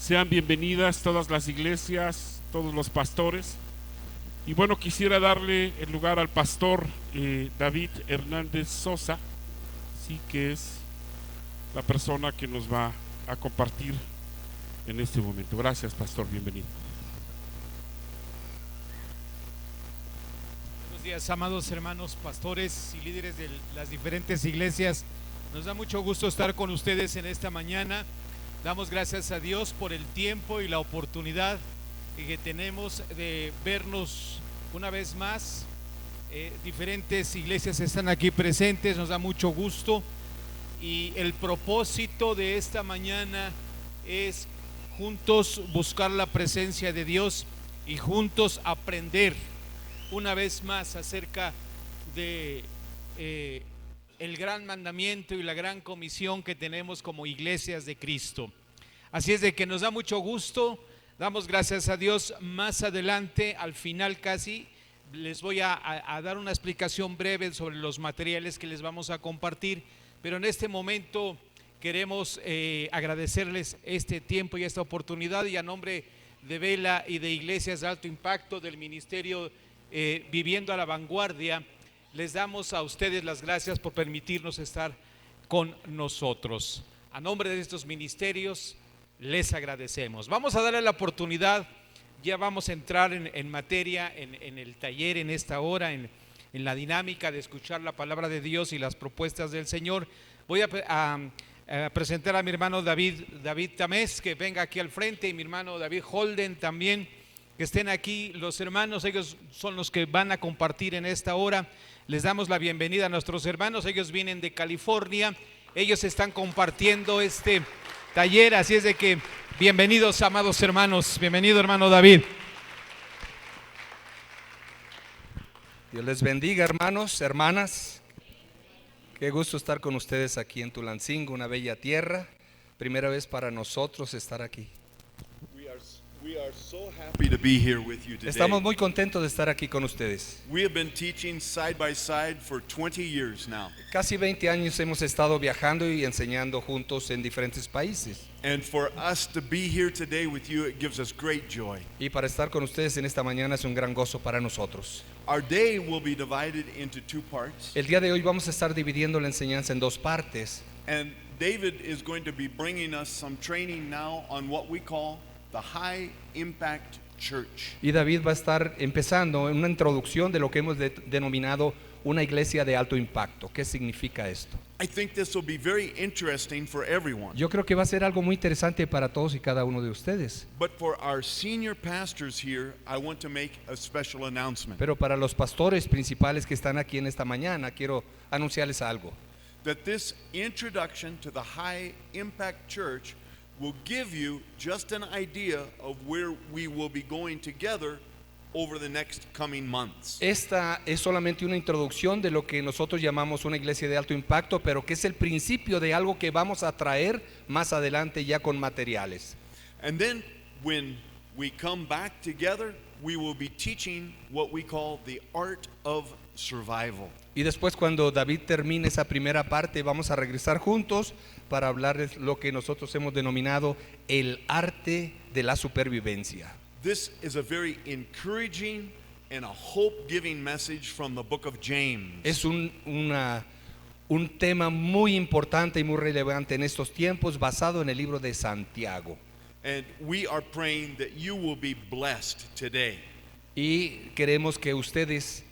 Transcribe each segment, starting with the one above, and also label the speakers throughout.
Speaker 1: Sean bienvenidas todas las iglesias, todos los pastores. Y bueno, quisiera darle el lugar al pastor David Hernández Sosa, sí, que es la persona que nos va a compartir en este momento. Gracias, pastor, bienvenido.
Speaker 2: Buenos días, amados hermanos pastores y líderes de las diferentes iglesias. Nos da mucho gusto estar con ustedes en esta mañana. Damos gracias a Dios por el tiempo y la oportunidad que tenemos de vernos una vez más. Diferentes iglesias están aquí presentes, nos da mucho gusto. Y el propósito de esta mañana es juntos buscar la presencia de Dios y juntos aprender una vez más acerca de el gran mandamiento y la gran comisión que tenemos como iglesias de Cristo. Así es de que nos da mucho gusto, damos gracias a Dios. Más adelante, al final casi, les voy a dar una explicación breve sobre los materiales que les vamos a compartir, pero en este momento queremos agradecerles este tiempo y esta oportunidad, y a nombre de Vela y de Iglesias de Alto Impacto, del Ministerio Viviendo a la Vanguardia, les damos a ustedes las gracias por permitirnos estar con nosotros. A nombre de estos ministerios les agradecemos. Vamos a darle la oportunidad, ya vamos a entrar en materia, en el taller en esta hora, en la dinámica de escuchar la palabra de Dios y las propuestas del Señor. Voy a presentar a mi hermano David Tamés, que venga aquí al frente, y mi hermano David Holden también, que estén aquí. Los hermanos, ellos son los que van a compartir en esta hora. Les damos la bienvenida a nuestros hermanos, ellos vienen de California, ellos están compartiendo este taller, así es de que bienvenidos, amados hermanos. Bienvenido, hermano David.
Speaker 3: Dios les bendiga, hermanos, hermanas. Qué gusto estar con ustedes aquí en Tulancingo, una bella tierra. Primera vez para nosotros estar aquí.
Speaker 4: We are so happy to be here with you today.
Speaker 3: Estamos muy contentos de estar aquí con ustedes.
Speaker 4: We have been teaching side by side for 20 years now.
Speaker 3: Casi 20 años hemos estado viajando y enseñando juntos en diferentes países.
Speaker 4: And for us to be here today with you, it gives us great joy.
Speaker 3: Y para estar con ustedes en esta mañana es un gran gozo para nosotros.
Speaker 4: Our day will be divided into two parts.
Speaker 3: El día de hoy vamos a estar dividiendo la enseñanza en dos partes.
Speaker 4: And David is going to be bringing us some training now on what we call the High Impact Church.
Speaker 3: Y David va a estar empezando en una introducción de lo que hemos denominado una iglesia de alto impacto. ¿Qué significa esto?
Speaker 4: I think this will be very interesting for everyone.
Speaker 3: Yo creo que va a ser algo muy interesante para todos y cada uno de ustedes.
Speaker 4: But for our senior pastors here, I want to make a special announcement.
Speaker 3: Pero para los pastores principales que están aquí en esta mañana, quiero anunciarles algo.
Speaker 4: That this introduction to the High Impact Church will give you just an idea of where we will be going together over the next coming months.
Speaker 3: Esta es solamente una introducción de lo que nosotros llamamos una iglesia de alto impacto, pero que es el principio de algo que vamos a traer más adelante ya con materiales.
Speaker 4: And then when we come back together, we will be teaching what we call the art of survival.
Speaker 3: Y después, cuando David termine esa primera parte, vamos a regresar juntos para hablarles lo que nosotros hemos denominado el arte de la supervivencia.
Speaker 4: This is a very encouraging and a hope-giving message from the book of James.
Speaker 3: Es un tema muy importante y muy relevante en estos tiempos, basado en el libro de Santiago.
Speaker 4: And we are praying that you will be blessed today.
Speaker 3: Y queremos que ustedes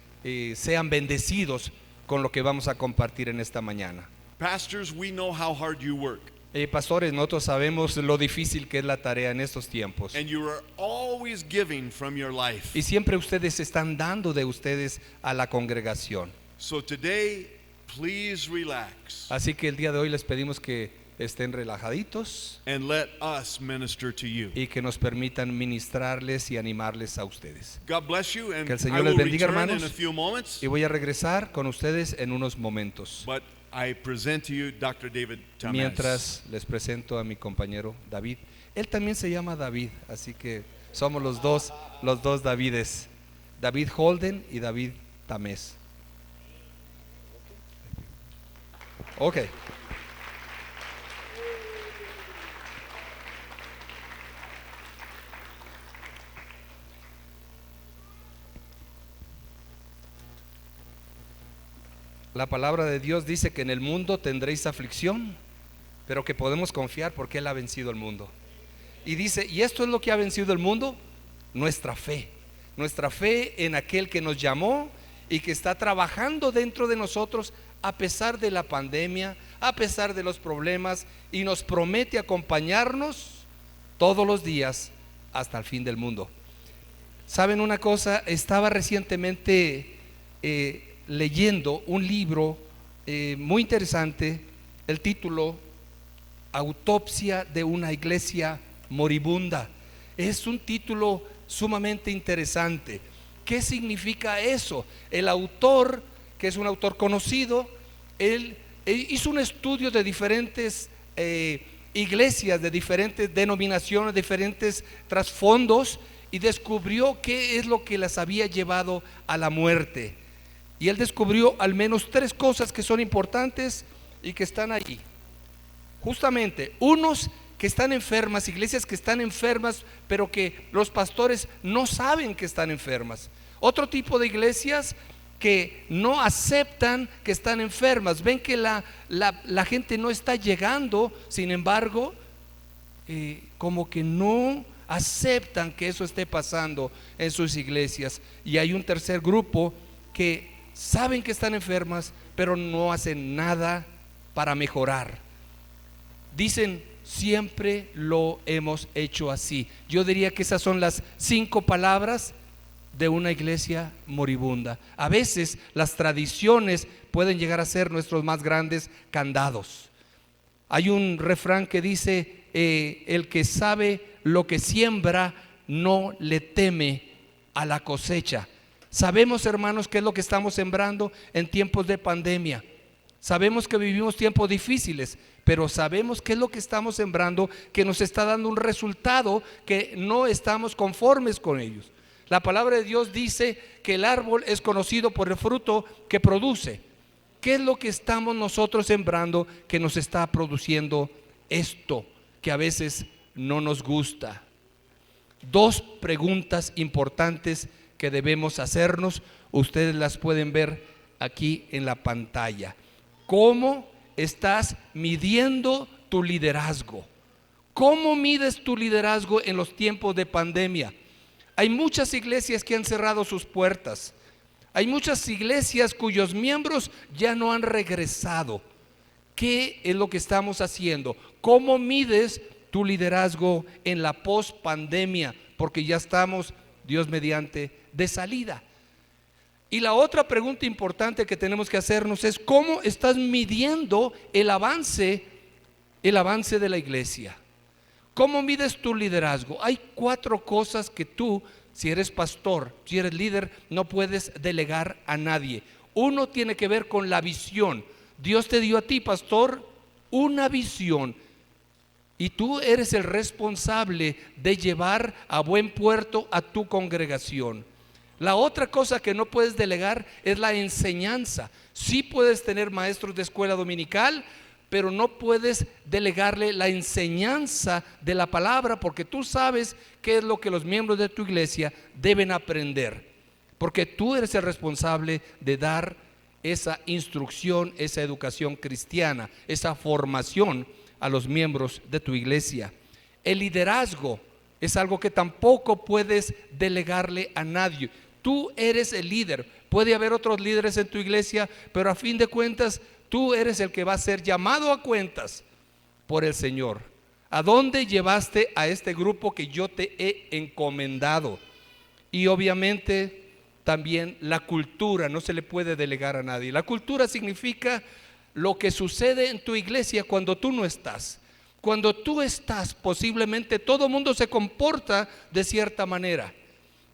Speaker 3: sean bendecidos con lo que vamos a compartir en esta mañana.
Speaker 4: Pastors, we know how hard you work.
Speaker 3: Pastores, nosotros sabemos lo difícil que es la tarea en estos tiempos.
Speaker 4: And you are always giving from your life.
Speaker 3: Y siempre ustedes están dando de ustedes a la congregación.
Speaker 4: So today, please relax
Speaker 3: Así que el día de hoy les pedimos que estén relajaditos
Speaker 4: and let us minister to you.
Speaker 3: y que nos permitan ministrarles y animarles a ustedes.
Speaker 4: God bless you, and
Speaker 3: Que el
Speaker 4: I
Speaker 3: Señor les
Speaker 4: will
Speaker 3: bendiga,
Speaker 4: return
Speaker 3: hermanos.
Speaker 4: in a few moments.
Speaker 3: Y voy a regresar con ustedes en unos momentos.
Speaker 4: But I present to you Dr. David Tamás.
Speaker 3: Mientras les presento a mi compañero David. Él también se llama David, así que somos los dos Davides. David Holden y David Tamés. Ok. La palabra de Dios dice que en el mundo tendréis aflicción, pero que podemos confiar porque Él ha vencido el mundo. Y dice, ¿y esto es lo que ha vencido el mundo? Nuestra fe en aquel que nos llamó y que está trabajando dentro de nosotros a pesar de la pandemia, a pesar de los problemas, y nos promete acompañarnos todos los días hasta el fin del mundo. ¿Saben una cosa? Estaba recientemente leyendo un libro muy interesante, el título Autopsia de una iglesia moribunda. Es un título sumamente interesante. ¿Qué significa eso? El autor, que es un autor conocido, él hizo un estudio de diferentes iglesias, de diferentes denominaciones, diferentes trasfondos, y descubrió qué es lo que las había llevado a la muerte. Y él descubrió al menos 3 cosas que son importantes y que están allí. Justamente, unos que están enfermas, iglesias que están enfermas, pero que los pastores no saben que están enfermas. Otro tipo de iglesias que no aceptan que están enfermas, ven que la gente no está llegando, sin embargo, como que no aceptan que eso esté pasando en sus iglesias. Y hay un tercer grupo que saben que están enfermas, pero no hacen nada para mejorar. Dicen, siempre lo hemos hecho así. Yo diría que esas son las 5 palabras de una iglesia moribunda. A veces las tradiciones pueden llegar a ser nuestros más grandes candados. Hay un refrán que dice, el que sabe lo que siembra no le teme a la cosecha. Sabemos, hermanos, qué es lo que estamos sembrando en tiempos de pandemia. Sabemos que vivimos tiempos difíciles, pero sabemos qué es lo que estamos sembrando, que nos está dando un resultado que no estamos conformes con ellos. La palabra de Dios dice que el árbol es conocido por el fruto que produce. ¿Qué es lo que estamos nosotros sembrando que nos está produciendo esto que a veces no nos gusta? 2 preguntas importantes que debemos hacernos. Ustedes las pueden ver aquí en la pantalla. ¿Cómo estás midiendo tu liderazgo? ¿Cómo mides tu liderazgo en los tiempos de pandemia? Hay muchas iglesias que han cerrado sus puertas. Hay muchas iglesias cuyos miembros ya no han regresado. ¿Qué es lo que estamos haciendo? ¿Cómo mides tu liderazgo en la post-pandemia? Porque ya estamos, Dios mediante, de salida. Y la otra pregunta importante que tenemos que hacernos es, ¿cómo estás midiendo el avance de la iglesia? ¿Cómo mides tu liderazgo? Hay 4 cosas que tú, si eres pastor, si eres líder, no puedes delegar a nadie. Uno tiene que ver con la visión. Dios te dio a ti, pastor, una visión, y tú eres el responsable de llevar a buen puerto a tu congregación. La otra cosa que no puedes delegar es la enseñanza. Sí puedes tener maestros de escuela dominical, pero no puedes delegarle la enseñanza de la palabra, porque tú sabes qué es lo que los miembros de tu iglesia deben aprender, porque tú eres el responsable de dar esa instrucción, esa educación cristiana, esa formación a los miembros de tu iglesia. El liderazgo es algo que tampoco puedes delegarle a nadie. Tú eres el líder. Puede haber otros líderes en tu iglesia, pero a fin de cuentas tú eres el que va a ser llamado a cuentas por el Señor. ¿A dónde llevaste a este grupo que yo te he encomendado? Y obviamente también la cultura no se le puede delegar a nadie. La cultura significa lo que sucede en tu iglesia cuando tú no estás. Cuando tú estás, posiblemente todo el mundo se comporta de cierta manera.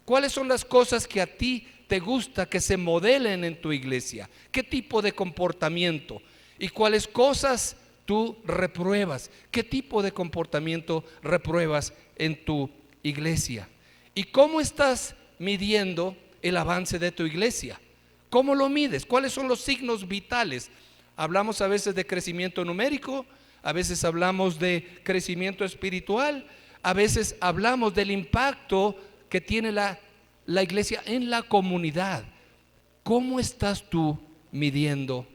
Speaker 3: ¿Cuáles son las cosas que a ti te gusta que se modelen en tu iglesia? ¿Qué tipo de comportamiento? ¿Y cuáles cosas tú repruebas? ¿Qué tipo de comportamiento repruebas en tu iglesia? ¿Y cómo estás midiendo el avance de tu iglesia? ¿Cómo lo mides? ¿Cuáles son los signos vitales? Hablamos a veces de crecimiento numérico, a veces hablamos de crecimiento espiritual, a veces hablamos del impacto que tiene la iglesia en la comunidad. ¿Cómo estás tú midiendo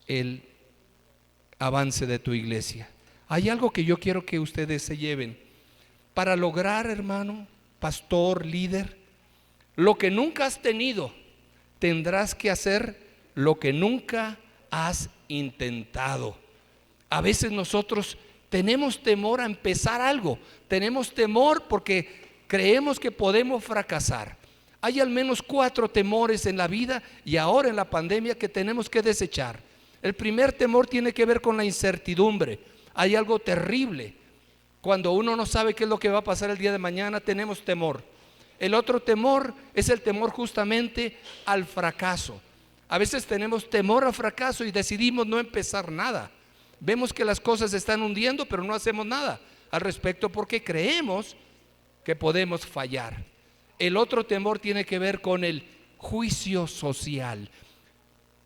Speaker 3: el avance de tu iglesia. Hay algo que yo quiero que ustedes se lleven. Para lograr, hermano, pastor, líder, lo que nunca has tenido, tendrás que hacer lo que nunca has intentado. A veces nosotros tenemos temor a empezar algo, tenemos temor porque creemos que podemos fracasar. Hay al menos 4 temores en la vida y ahora en la pandemia que tenemos que desechar. El primer temor tiene que ver con la incertidumbre. Hay algo terrible. Cuando uno no sabe qué es lo que va a pasar el día de mañana, tenemos temor. El otro temor es el temor justamente al fracaso. A veces tenemos temor al fracaso y decidimos no empezar nada. Vemos que las cosas se están hundiendo, pero no hacemos nada al respecto porque creemos que podemos fallar. El otro temor tiene que ver con el juicio social.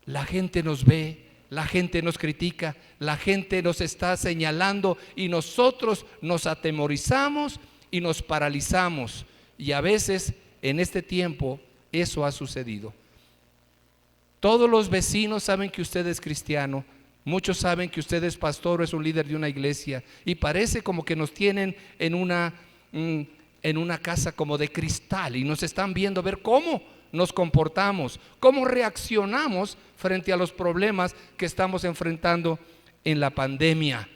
Speaker 3: La gente nos ve, la gente nos critica, la gente nos está señalando y nosotros nos atemorizamos y nos paralizamos. Y a veces en este tiempo eso ha sucedido. Todos los vecinos saben que usted es cristiano, muchos saben que usted es pastor o es un líder de una iglesia y parece como que nos tienen en una casa como de cristal y nos están viendo ver cómo nos comportamos, cómo reaccionamos frente a los problemas que estamos enfrentando en la pandemia.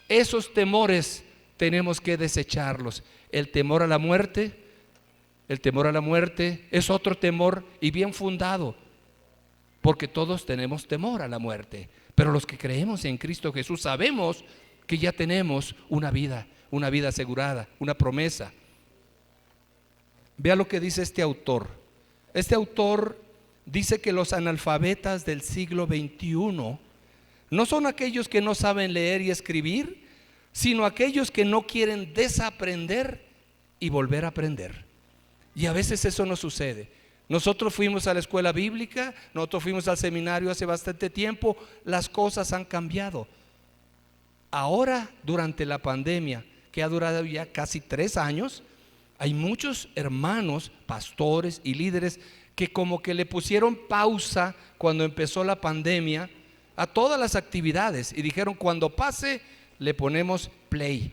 Speaker 3: Esos temores tenemos que desecharlos. El temor a la muerte es otro temor y bien fundado, porque todos tenemos temor a la muerte, pero los que creemos en Cristo Jesús sabemos que ya tenemos una vida asegurada, una promesa. Vea lo que dice este autor. Este autor dice que los analfabetas del siglo XXI no son aquellos que no saben leer y escribir, sino aquellos que no quieren desaprender y volver a aprender. Y a veces eso no sucede. Nosotros fuimos a la escuela bíblica, nosotros fuimos al seminario hace bastante tiempo, las cosas han cambiado. Ahora, durante la pandemia, que ha durado ya casi 3 años, hay muchos hermanos, pastores y líderes que como que le pusieron pausa cuando empezó la pandemia a todas las actividades y dijeron: cuando pase le ponemos play.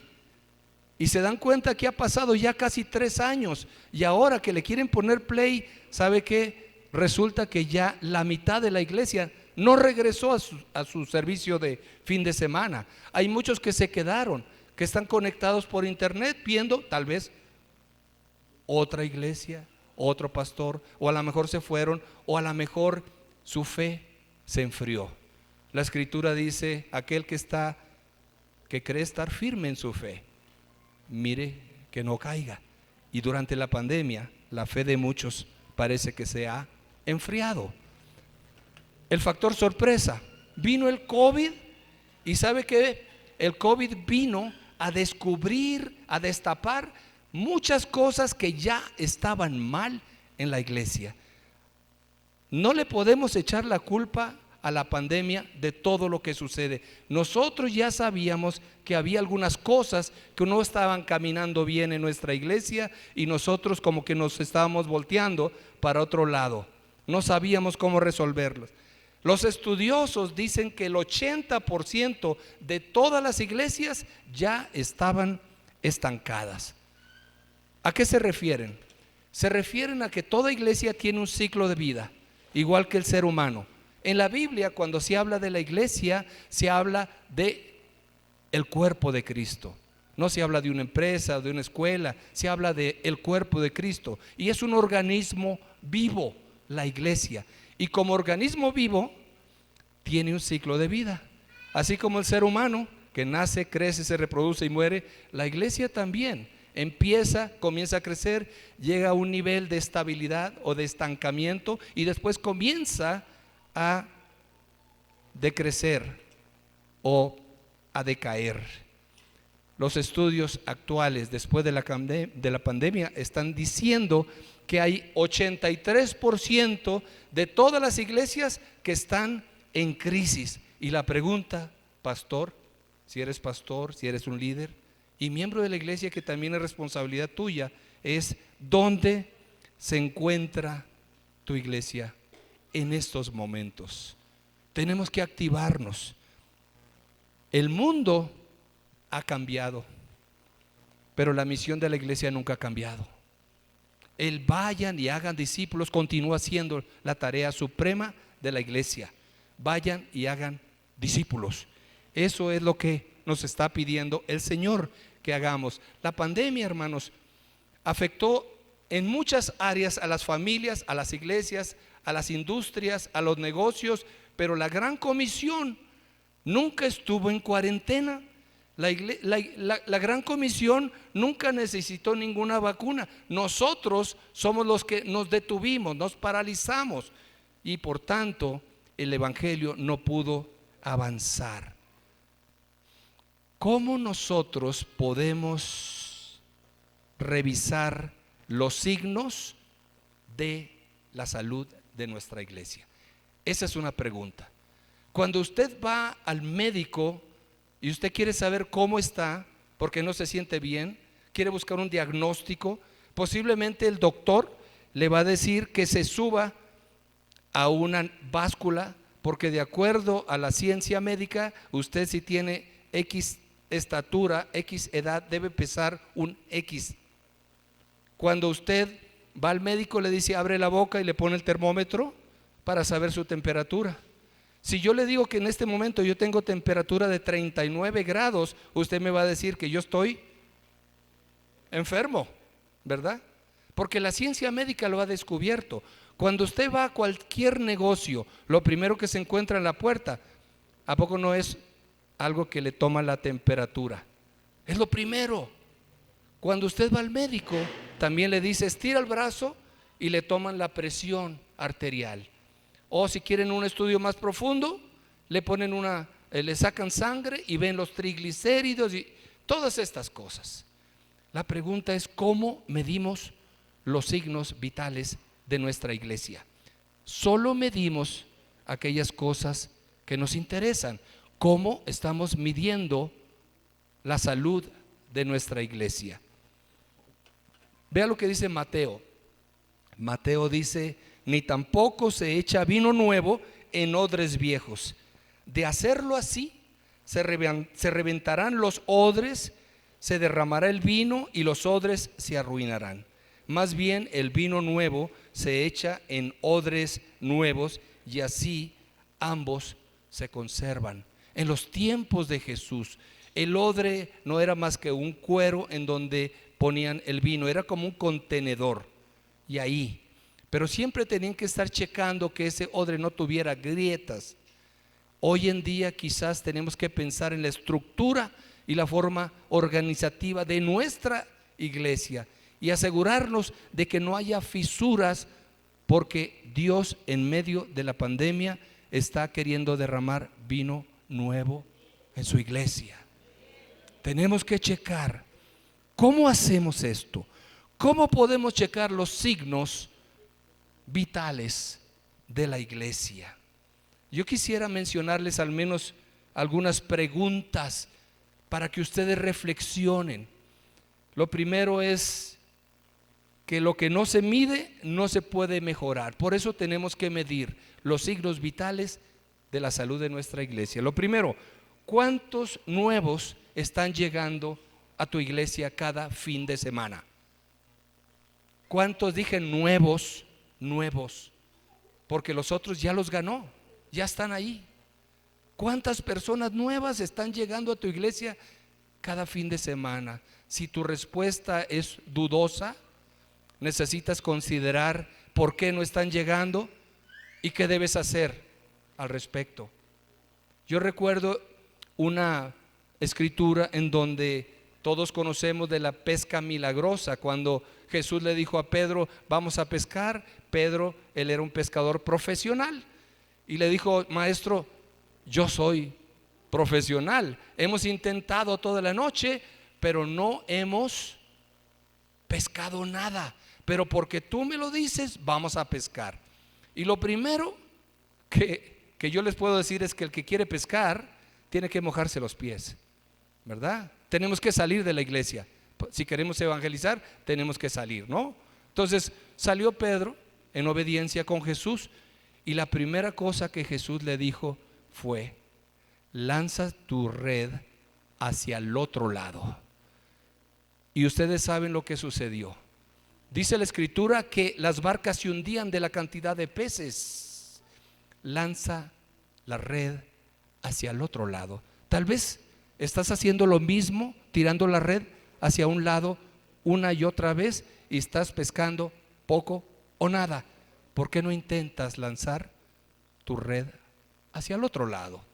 Speaker 3: Y se dan cuenta que ha pasado ya casi 3 años y ahora que le quieren poner play, ¿sabe qué? Resulta que ya la mitad de la iglesia no regresó a su servicio de fin de semana. Hay muchos que se quedaron, que están conectados por internet viendo tal vez otra iglesia, otro pastor, o a lo mejor se fueron, o a lo mejor su fe se enfrió. La escritura dice: aquel que cree estar firme en su fe, mire que no caiga. Y durante la pandemia la fe de muchos parece que se ha enfriado. El factor sorpresa: vino el COVID y ¿sabe qué? El COVID vino a descubrir, a destapar muchas cosas que ya estaban mal en la iglesia. No le podemos echar la culpa a la pandemia de todo lo que sucede. Nosotros ya sabíamos que había algunas cosas que no estaban caminando bien en nuestra iglesia y nosotros como que nos estábamos volteando para otro lado. No sabíamos cómo resolverlos. Los estudiosos dicen que el 80% de todas las iglesias ya estaban estancadas. ¿A qué se refieren? Se refieren a que toda iglesia tiene un ciclo de vida, igual que el ser humano. En la Biblia, cuando se habla de la iglesia, se habla de el cuerpo de Cristo. No se habla de una empresa, de una escuela, se habla de el cuerpo de Cristo. Y es un organismo vivo, la iglesia. Y como organismo vivo, tiene un ciclo de vida. Así como el ser humano, que nace, crece, se reproduce y muere, la iglesia también comienza a crecer, llega a un nivel de estabilidad o de estancamiento y después comienza a decrecer o a decaer. Los estudios actuales después de la pandemia están diciendo que hay 83% de todas las iglesias que están en crisis. Y la pregunta, pastor, si eres un líder y miembro de la iglesia, que también es responsabilidad tuya, es: ¿dónde se encuentra tu iglesia en estos momentos? Tenemos que activarnos. El mundo ha cambiado, pero la misión de la iglesia nunca ha cambiado. El vayan y hagan discípulos continúa siendo la tarea suprema de la iglesia. Vayan y hagan discípulos. Eso es lo que nos está pidiendo el Señor que hagamos. La pandemia, hermanos, afectó en muchas áreas a las familias, a las iglesias, a las industrias, a los negocios, pero la gran comisión nunca estuvo en cuarentena. La gran comisión nunca necesitó ninguna vacuna. Nosotros somos los que nos detuvimos, nos paralizamos, y por tanto el evangelio no pudo avanzar. ¿Cómo nosotros podemos revisar los signos de la salud de nuestra iglesia? Esa es una pregunta. Cuando usted va al médico y usted quiere saber cómo está, porque no se siente bien, quiere buscar un diagnóstico, posiblemente el doctor le va a decir que se suba a una báscula, porque de acuerdo a la ciencia médica, usted si tiene X estatura, X edad, debe pesar un X. Cuando usted va al médico, le dice abre la boca y le pone el termómetro para saber su temperatura. Si yo le digo que en este momento yo tengo temperatura de 39 grados, usted me va a decir que yo estoy enfermo, ¿verdad? Porque la ciencia médica lo ha descubierto. Cuando usted va a cualquier negocio, lo primero que se encuentra en la puerta, ¿a poco no es algo que le toma la temperatura? Es lo primero. Cuando usted va al médico, también le dice estira el brazo y le toman la presión arterial. O si quieren un estudio más profundo, le ponen le sacan sangre y ven los triglicéridos y todas estas cosas. La pregunta es ¿cómo medimos los signos vitales de nuestra iglesia? Solo medimos aquellas cosas que nos interesan. ¿Cómo estamos midiendo la salud de nuestra iglesia? Vea lo que dice Mateo. Mateo dice: ni tampoco se echa vino nuevo en odres viejos. De hacerlo así, se reventarán los odres, se derramará el vino y los odres se arruinarán. Más bien el vino nuevo se echa en odres nuevos y así ambos se conservan. En los tiempos de Jesús, el odre no era más que un cuero en donde ponían el vino, era como un contenedor y ahí. Pero siempre tenían que estar checando que ese odre no tuviera grietas. Hoy en día quizás tenemos que pensar en la estructura y la forma organizativa de nuestra iglesia y asegurarnos de que no haya fisuras, porque Dios en medio de la pandemia está queriendo derramar vino nuevo en su iglesia. Tenemos que checar. ¿Cómo hacemos esto? ¿Cómo podemos checar los signos vitales de la iglesia? Yo quisiera mencionarles al menos algunas preguntas para que ustedes reflexionen. Lo primero es que lo que no se mide no se puede mejorar. Por eso tenemos que medir los signos vitales de la salud de nuestra iglesia. Lo primero, ¿cuántos nuevos están llegando a tu iglesia cada fin de semana? ¿Cuántos? Dije nuevos, porque los otros ya los ganó, ya están ahí. ¿Cuántas personas nuevas están llegando a tu iglesia cada fin de semana? Si tu respuesta es dudosa, necesitas considerar por qué no están llegando y qué debes hacer al respecto. Yo recuerdo una escritura en donde todos conocemos de la pesca milagrosa, cuando Jesús le dijo a Pedro: vamos a pescar. Pedro, él era un pescador profesional, y le dijo: maestro, yo soy profesional, hemos intentado toda la noche, pero no hemos pescado nada, pero porque tú me lo dices, vamos a pescar. Y lo primero que yo les puedo decir es que el que quiere pescar tiene que mojarse los pies, ¿verdad? Tenemos que salir de la iglesia. Si queremos evangelizar, tenemos que salir, ¿no? Entonces salió Pedro en obediencia con Jesús, y la primera cosa que Jesús le dijo: fue: lanza tu red hacia el otro lado. Y ustedes saben lo que sucedió. Dice la escritura que las barcas se hundían de la cantidad de peces. Lanza la red hacia el otro lado. Tal vez estás haciendo lo mismo, tirando la red hacia un lado una y otra vez, y estás pescando poco o nada. ¿Por qué no intentas lanzar tu red hacia el otro lado?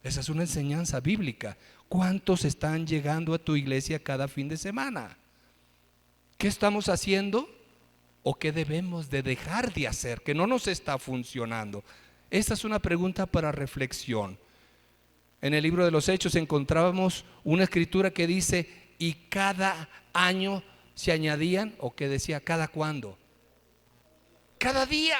Speaker 3: Esa es una enseñanza bíblica. ¿Cuántos están llegando a tu iglesia cada fin de semana? ¿Qué estamos haciendo o qué debemos de dejar de hacer que no nos está funcionando? Esta es una pregunta para reflexión. En el libro de los Hechos encontrábamos una escritura que dice: y cada año se añadían, o que decía, ¿cada cuándo? Cada día,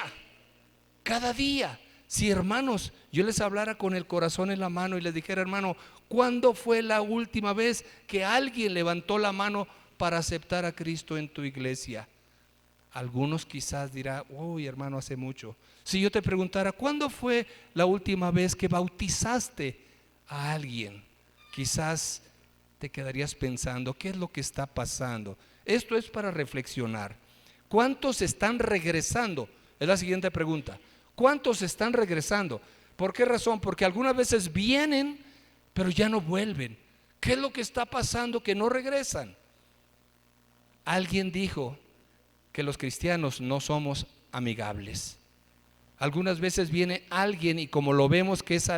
Speaker 3: cada día. Si, hermanos, yo les hablara con el corazón en la mano y les dijera: hermano, ¿cuándo fue la última vez que alguien levantó la mano para aceptar a Cristo en tu iglesia? Algunos quizás dirán: uy, hermano, hace mucho. Si yo te preguntara: ¿cuándo fue la última vez que bautizaste a alguien? Quizás te quedarías pensando: ¿qué es lo que está pasando? Esto es para reflexionar. ¿Cuántos están regresando? Es la siguiente pregunta. ¿Cuántos están regresando? ¿Por qué razón? Porque algunas veces vienen, pero ya no vuelven. ¿Qué es lo que está pasando que no regresan? Alguien dijo que los cristianos no somos amigables. Algunas veces viene alguien y como lo vemos que es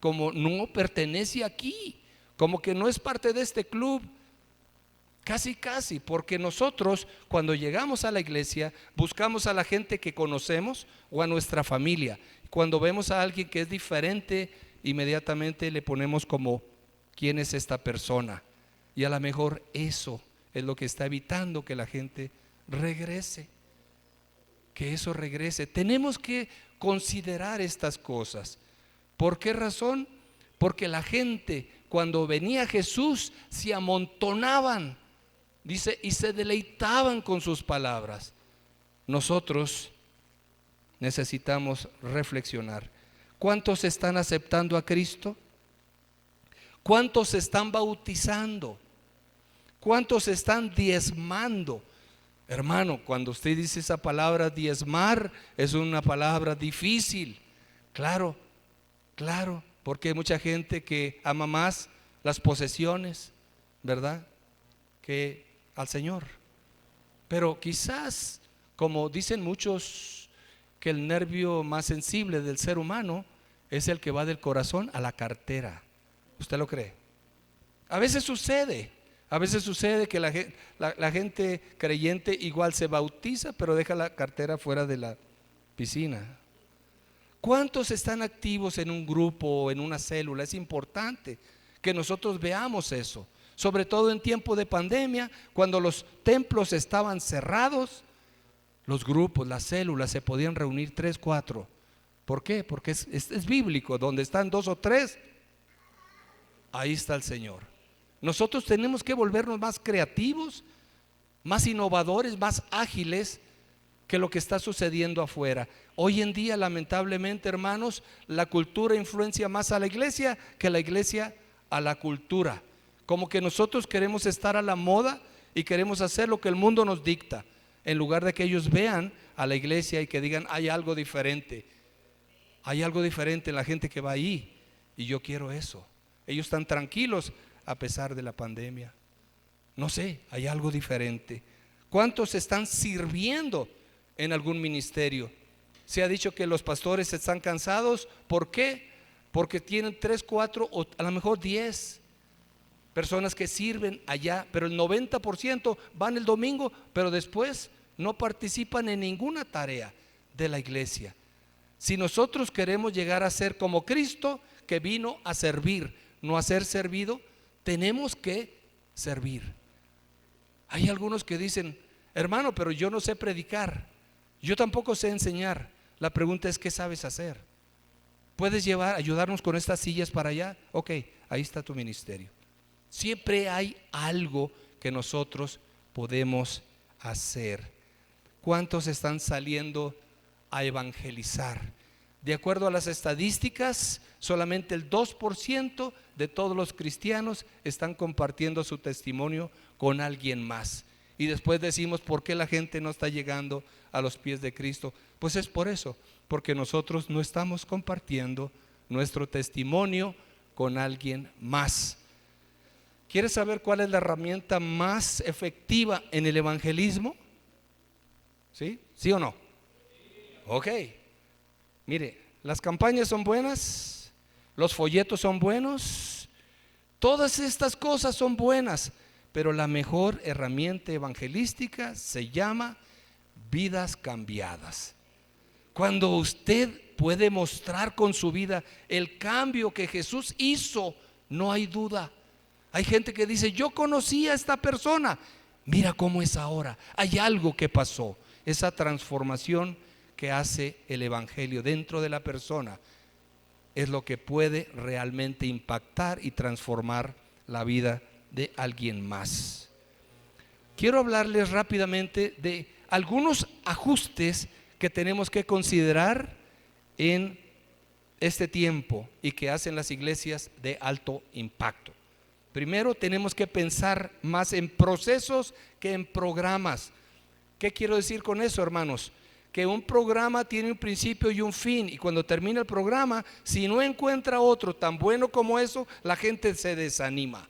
Speaker 3: como no pertenece aquí, como que no es parte de este club, casi, porque nosotros cuando llegamos a la iglesia buscamos a la gente que conocemos o a nuestra familia. Cuando vemos a alguien que es diferente, inmediatamente le ponemos como: ¿quién es esta persona? Y a lo mejor eso es lo que está evitando que la gente regrese, que eso regrese. Tenemos que considerar estas cosas. ¿Por qué razón? Porque la gente, cuando venía Jesús, se amontonaban, dice, y se deleitaban con sus palabras. Nosotros necesitamos reflexionar. ¿Cuántos están aceptando a Cristo? ¿Cuántos se están bautizando? ¿Cuántos están diezmando? Hermano, cuando usted dice esa palabra diezmar, es una palabra difícil. Claro, porque hay mucha gente que ama más las posesiones, ¿verdad?, que al Señor. Pero quizás, como dicen muchos, que el nervio más sensible del ser humano es el que va del corazón a la cartera. ¿Usted lo cree? A veces sucede que la gente creyente igual se bautiza, pero deja la cartera fuera de la piscina. ¿Cuántos están activos en un grupo o en una célula? Es importante que nosotros veamos eso, sobre todo en tiempo de pandemia, cuando los templos estaban cerrados. Los grupos, las células se podían reunir 3, 4. ¿Por qué? Porque es bíblico. Donde están 2 o 3, ahí está el Señor. Nosotros tenemos que volvernos más creativos, más innovadores, más ágiles que lo que está sucediendo afuera. Hoy en día, lamentablemente, hermanos, la cultura influencia más a la iglesia que la iglesia a la cultura. Como que nosotros queremos estar a la moda y queremos hacer lo que el mundo nos dicta, en lugar de que ellos vean a la iglesia y que digan: hay algo diferente en la gente que va ahí, y yo quiero eso. Ellos están tranquilos a pesar de la pandemia. No sé, hay algo diferente. ¿Cuántos están sirviendo en algún ministerio? Se ha dicho que los pastores están cansados. ¿Por qué? Porque tienen 3, 4 o a lo mejor 10 personas que sirven allá, pero el 90% van el domingo, pero después no participan en ninguna tarea de la iglesia. Si nosotros queremos llegar a ser como Cristo, que vino a servir, no a ser servido, tenemos que servir. Hay algunos que dicen: hermano, pero yo no sé predicar, yo tampoco sé enseñar. La pregunta es: ¿qué sabes hacer? ¿Puedes ayudarnos con estas sillas para allá? Ok, ahí está tu ministerio. Siempre hay algo que nosotros podemos hacer. ¿Cuántos están saliendo a evangelizar? De acuerdo a las estadísticas, Solamente el 2% de todos los cristianos están compartiendo su testimonio con alguien más. Y después decimos, ¿por qué la gente no está llegando a los pies de Cristo? Pues es por eso, porque nosotros no estamos compartiendo nuestro testimonio con alguien más. ¿Quieres saber cuál es la herramienta más efectiva en el evangelismo? ¿Sí? ¿Sí o no? Ok. Mire, las campañas son buenas, los folletos son buenos, todas estas cosas son buenas, pero la mejor herramienta evangelística se llama vidas cambiadas. Cuando usted puede mostrar con su vida el cambio que Jesús hizo, no hay duda. Hay gente que dice, yo conocí a esta persona, mira cómo es ahora. Hay algo que pasó. Esa transformación que hace el evangelio dentro de la persona es lo que puede realmente impactar y transformar la vida de alguien más. Quiero hablarles rápidamente de algunos ajustes que tenemos que considerar en este tiempo y que hacen las iglesias de alto impacto. Primero, tenemos que pensar más en procesos que en programas. ¿Qué quiero decir con eso, hermanos? Que un programa tiene un principio y un fin, y cuando termina el programa, si no encuentra otro tan bueno como eso, la gente se desanima.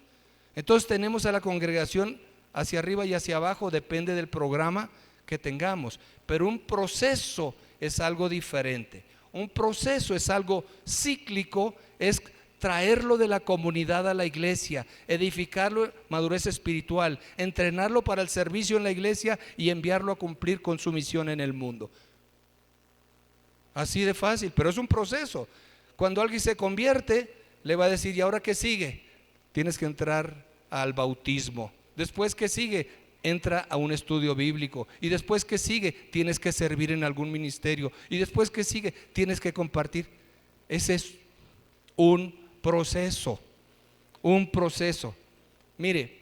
Speaker 3: Entonces tenemos a la congregación hacia arriba y hacia abajo, depende del programa que tengamos, pero un proceso es algo diferente. Un proceso es algo cíclico, es traerlo de la comunidad a la iglesia, edificarlo, madurez espiritual, entrenarlo para el servicio en la iglesia y enviarlo a cumplir con su misión en el mundo. Así de fácil, pero es un proceso. Cuando alguien se convierte, le va a decir, ¿y ahora qué sigue? Tienes que entrar al bautismo. Después, ¿qué sigue? Entra a un estudio bíblico. Y después, ¿qué sigue? Tienes que servir en algún ministerio. Y después, ¿qué sigue? Tienes que compartir. Ese es un proceso. Un proceso. Mire,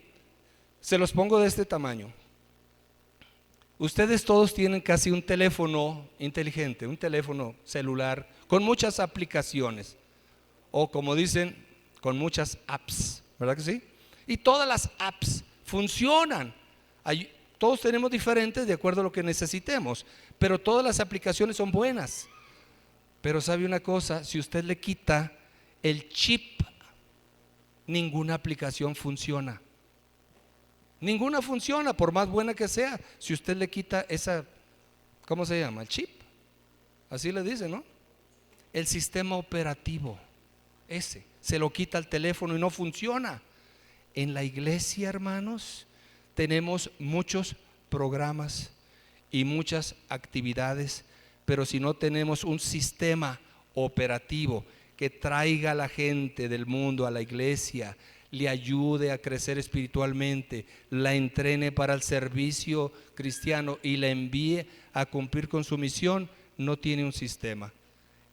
Speaker 3: se los pongo de este tamaño. Ustedes todos tienen casi un teléfono inteligente, un teléfono celular con muchas aplicaciones, o como dicen, con muchas apps, ¿verdad que sí? Y todas las apps funcionan. Todos tenemos diferentes de acuerdo a lo que necesitemos, pero todas las aplicaciones son buenas. Pero sabe una cosa, si usted le quita el chip, ninguna aplicación funciona. Ninguna funciona, por más buena que sea. Si usted le quita esa, ¿cómo se llama? El chip. Así le dice, ¿no? El sistema operativo, ese, se lo quita al teléfono y no funciona. En la iglesia, hermanos, tenemos muchos programas y muchas actividades, pero si no tenemos un sistema operativo que traiga a la gente del mundo a la iglesia, le ayude a crecer espiritualmente, la entrene para el servicio cristiano y la envíe a cumplir con su misión, no tiene un sistema.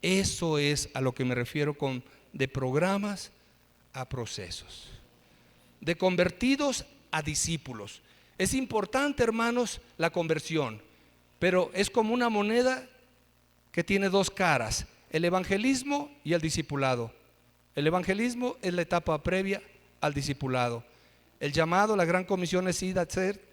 Speaker 3: Eso es a lo que me refiero con de programas a procesos, de convertidos a discípulos. Es importante, hermanos, la conversión, pero es como una moneda que tiene dos caras, el evangelismo y el discipulado. El evangelismo es la etapa previa al discipulado. El llamado, la gran comisión es ir a ser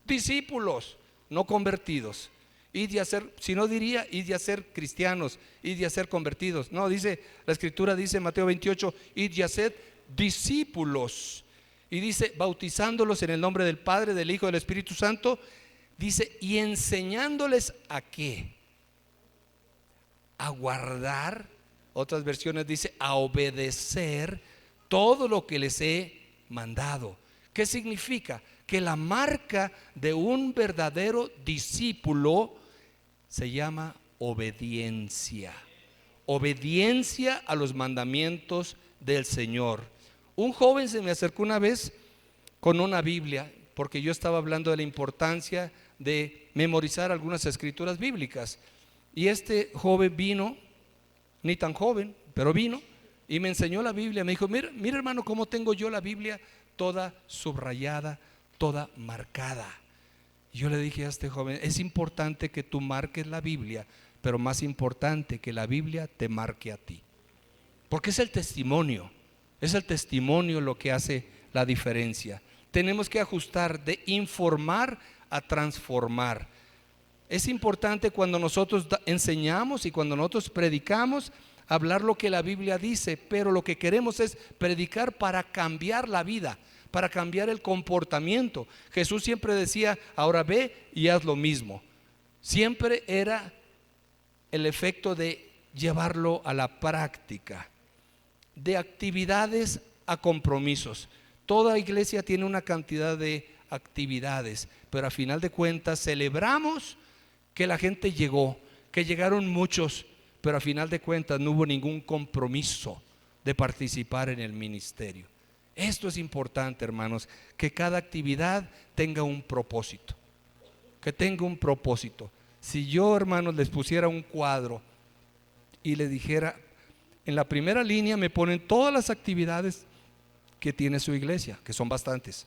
Speaker 3: discípulos, no convertidos. Ir y hacer, si no diría ir y a ser cristianos, ir y a ser convertidos. No, dice, la escritura dice en Mateo 28, ir y a ser discípulos. Y dice, bautizándolos en el nombre del Padre, del Hijo y del Espíritu Santo. Dice, y enseñándoles a qué, a guardar. Otras versiones dice a obedecer todo lo que les he mandado. ¿Qué significa? Que la marca de un verdadero discípulo se llama obediencia. Obediencia a los mandamientos del Señor. Un joven se me acercó una vez con una Biblia, porque yo estaba hablando de la importancia de memorizar algunas escrituras bíblicas. Y este joven vino, ni tan joven, pero vino y me enseñó la Biblia. Me dijo, mira hermano, cómo tengo yo la Biblia toda subrayada, toda marcada. Y yo le dije a este joven, es importante que tú marques la Biblia pero más importante, que la Biblia te marque a ti. Porque es el testimonio lo que hace la diferencia. Tenemos que ajustar de informar a transformar. Es importante cuando nosotros enseñamos y cuando nosotros predicamos, hablar lo que la Biblia dice, pero lo que queremos es predicar para cambiar la vida, para cambiar el comportamiento. Jesús siempre decía, ahora ve y haz lo mismo. Siempre era el efecto de llevarlo a la práctica, de actividades a compromisos. Toda iglesia tiene una cantidad de actividades, pero a final de cuentas celebramos que la gente llegó, que llegaron muchos, pero a final de cuentas no hubo ningún compromiso de participar en el ministerio. Esto es importante, hermanos, que cada actividad tenga un propósito, que tenga un propósito. Si yo, hermanos, les pusiera un cuadro y les dijera, en la primera línea me ponen todas las actividades que tiene su iglesia, que son bastantes,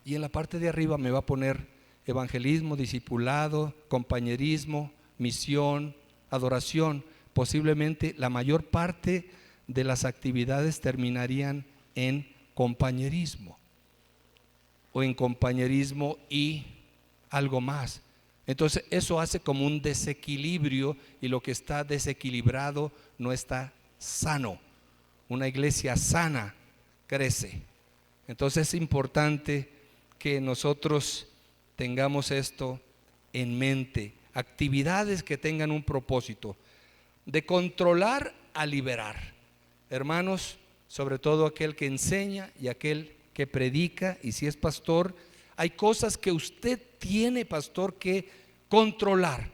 Speaker 3: y en la parte de arriba me va a poner evangelismo, discipulado, compañerismo, misión, adoración. Posiblemente la mayor parte de las actividades terminarían en compañerismo, o en compañerismo y algo más. Entonces eso hace como un desequilibrio, y lo que está desequilibrado no está sano. Una iglesia sana crece. Entonces es importante que nosotros tengamos esto en mente. Actividades que tengan un propósito, de controlar a liberar. Hermanos, sobre todo aquel que enseña y aquel que predica, y si es pastor, hay cosas que usted tiene, pastor, que controlar,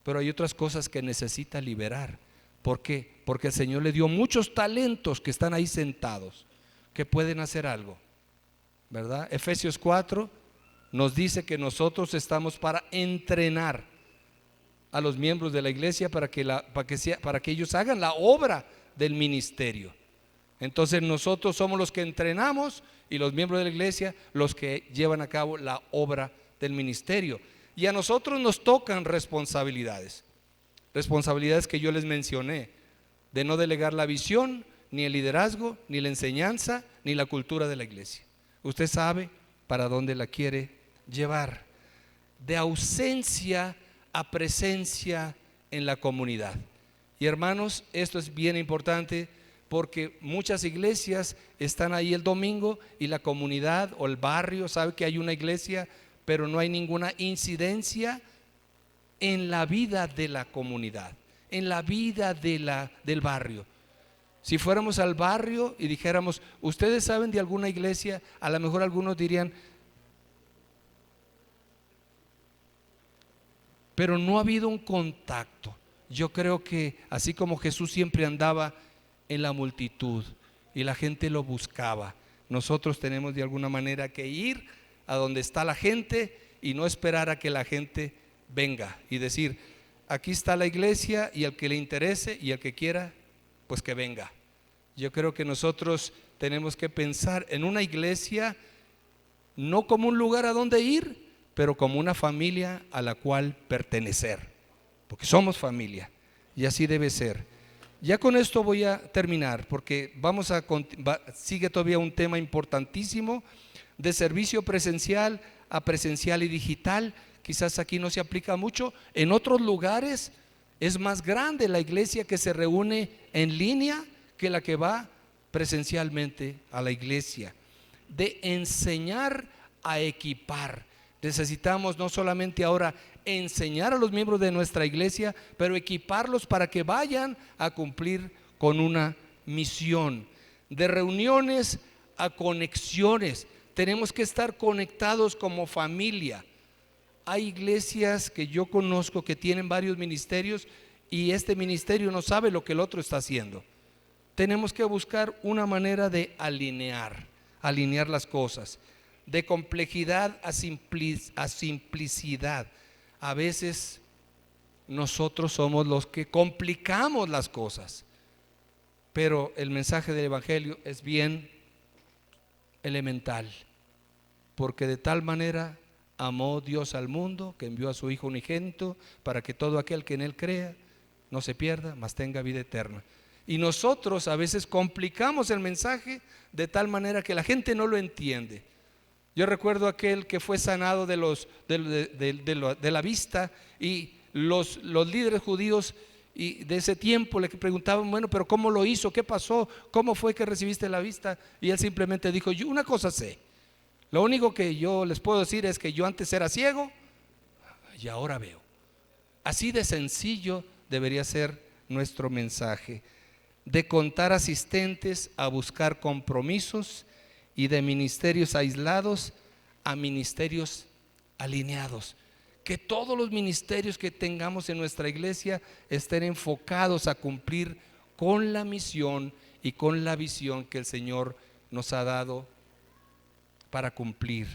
Speaker 3: pero hay otras cosas que necesita liberar. ¿Por qué? Porque el Señor le dio muchos talentos que están ahí sentados, que pueden hacer algo, ¿verdad? Efesios 4 nos dice que nosotros estamos para entrenar a los miembros de la iglesia para que ellos hagan la obra del ministerio. Entonces nosotros somos los que entrenamos, y los miembros de la iglesia los que llevan a cabo la obra del ministerio. Y a nosotros nos tocan responsabilidades que yo les mencioné, de no delegar la visión, ni el liderazgo, ni la enseñanza, ni la cultura de la iglesia. Usted sabe para dónde la quiere llevar. De ausencia a presencia en la comunidad. Y hermanos, esto es bien importante, porque muchas iglesias están ahí el domingo y la comunidad o el barrio sabe que hay una iglesia, pero no hay ninguna incidencia en la vida de la comunidad, en la vida del barrio. Si fuéramos al barrio y dijéramos, ¿ustedes saben de alguna iglesia? A lo mejor algunos dirían, pero no ha habido un contacto. Yo creo que así como Jesús siempre andaba en la multitud y la gente lo buscaba, nosotros tenemos de alguna manera que ir a donde está la gente y no esperar a que la gente venga y decir, aquí está la iglesia, y al que le interese y al que quiera, pues que venga. Yo creo que nosotros tenemos que pensar en una iglesia no como un lugar a donde ir, pero como una familia a la cual pertenecer, porque somos familia y así debe ser. Ya con esto voy a terminar, porque sigue todavía un tema importantísimo de servicio presencial a presencial y digital. Quizás aquí no se aplica mucho, en otros lugares es más grande la iglesia que se reúne en línea que la que va presencialmente a la iglesia. De enseñar a equipar. Necesitamos no solamente ahora enseñar a los miembros de nuestra iglesia, pero equiparlos para que vayan a cumplir con una misión. De reuniones a conexiones. Tenemos que estar conectados como familia. Hay iglesias que yo conozco que tienen varios ministerios y este ministerio no sabe lo que el otro está haciendo. Tenemos que buscar una manera de alinear las cosas. De complejidad a simplicidad. A veces nosotros somos los que complicamos las cosas, pero el mensaje del evangelio es bien elemental, porque de tal manera amó Dios al mundo, que envió a su Hijo unigénito, para que todo aquel que en Él crea no se pierda, mas tenga vida eterna. Y nosotros a veces complicamos el mensaje de tal manera que la gente no lo entiende. Yo recuerdo aquel que fue sanado de la vista, y los líderes judíos y de ese tiempo le preguntaban, bueno, pero ¿cómo lo hizo? ¿Qué pasó? ¿Cómo fue que recibiste la vista? Y él simplemente dijo, yo una cosa sé, lo único que yo les puedo decir es que yo antes era ciego y ahora veo. Así de sencillo debería ser nuestro mensaje, de contar asistentes a buscar compromisos, y de ministerios aislados a ministerios alineados. Que todos los ministerios que tengamos en nuestra iglesia estén enfocados a cumplir con la misión y con la visión que el Señor nos ha dado para cumplir.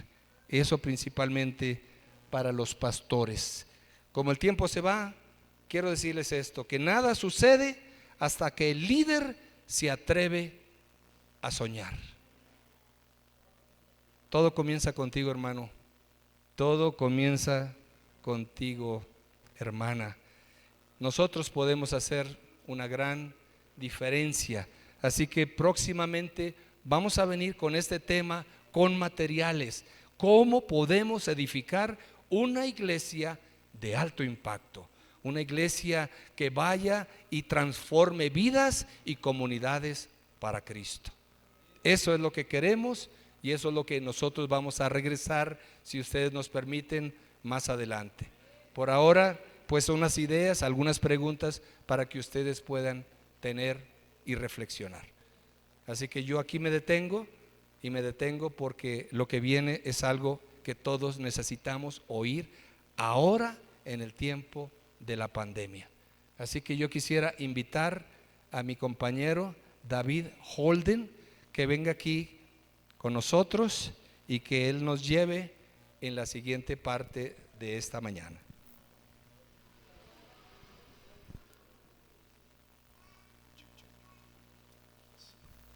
Speaker 3: Eso principalmente para los pastores. Como el tiempo se va, quiero decirles esto, que nada sucede hasta que el líder se atreve a soñar. Todo comienza contigo, hermano. Todo comienza contigo, hermana. Nosotros podemos hacer una gran diferencia. Así que próximamente vamos a venir con este tema, con materiales. ¿Cómo podemos edificar una iglesia de alto impacto? Una iglesia que vaya y transforme vidas y comunidades para Cristo. Eso es lo que queremos, y eso es lo que nosotros vamos a regresar, si ustedes nos permiten, más adelante. Por ahora, pues son unas ideas, algunas preguntas para que ustedes puedan tener y reflexionar. Así que yo aquí me detengo, y me detengo porque lo que viene es algo que todos necesitamos oír ahora en el tiempo de la pandemia. Así que yo quisiera invitar a mi compañero David Holden que venga aquí con nosotros y que él nos lleve en la siguiente parte de esta mañana.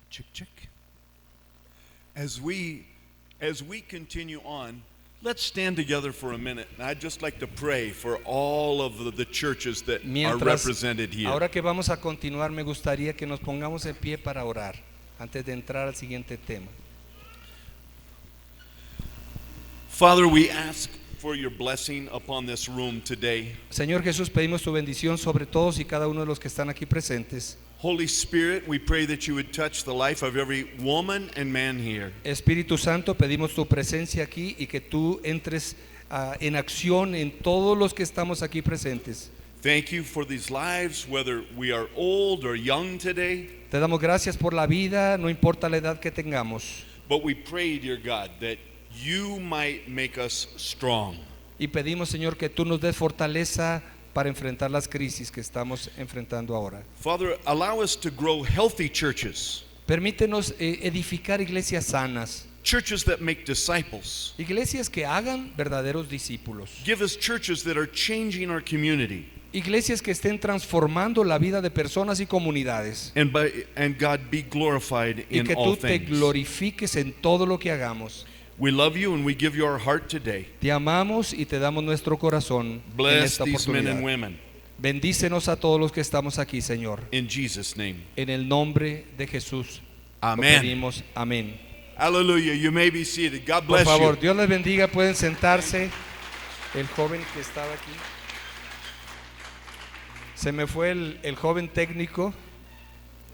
Speaker 4: Check, check. As we continue on, let's stand together for a minute. And I'd just like to pray for all of the churches that are represented here.
Speaker 3: Ahora que vamos a continuar, me gustaría que nos pongamos en pie para orar antes de entrar al siguiente tema.
Speaker 4: Father, we ask for your blessing upon this room today.
Speaker 3: Señor Jesús, pedimos tu bendición sobre todos y cada uno de los que están aquí presentes.
Speaker 4: Holy Spirit, we pray that you would touch the life of every woman and man here.
Speaker 3: Espíritu Santo, pedimos tu presencia aquí y que tú entres en acción en todos los que estamos aquí presentes.
Speaker 4: Thank you for these lives, whether we are old or young today.
Speaker 3: Te damos gracias por la vida, no importa la edad que tengamos.
Speaker 4: But we pray, dear God, that you might make us strong.
Speaker 3: Y pedimos, Señor, que tú nos des fortaleza para enfrentar las crisis que estamos enfrentando ahora.
Speaker 4: Father, allow us to grow healthy churches.
Speaker 3: Permítenos edificar iglesias sanas.
Speaker 4: Churches that make disciples.
Speaker 3: Iglesias que hagan verdaderos discípulos.
Speaker 4: Give us churches that are changing our community.
Speaker 3: Iglesias que estén transformando la vida de personas y comunidades.
Speaker 4: And God be glorified
Speaker 3: Y
Speaker 4: in
Speaker 3: que
Speaker 4: all
Speaker 3: tú te
Speaker 4: things.
Speaker 3: glorifiques en todo lo que hagamos.
Speaker 4: We love you and we give you our heart today.
Speaker 3: Te amamos y te damos nuestro corazón en
Speaker 4: Bless
Speaker 3: esta
Speaker 4: these men and
Speaker 3: oportunidad.
Speaker 4: women.
Speaker 3: Bendícenos a todos los que estamos aquí, Señor.
Speaker 4: In Jesus' name.
Speaker 3: En el nombre de Jesús. Lo
Speaker 4: Amen.
Speaker 3: pedimos. Amén.
Speaker 4: Hallelujah. You may be seated. God
Speaker 3: Por
Speaker 4: bless
Speaker 3: favor,
Speaker 4: you.
Speaker 3: Dios les bendiga. Pueden sentarse. El joven que estaba aquí. Se me fue el joven técnico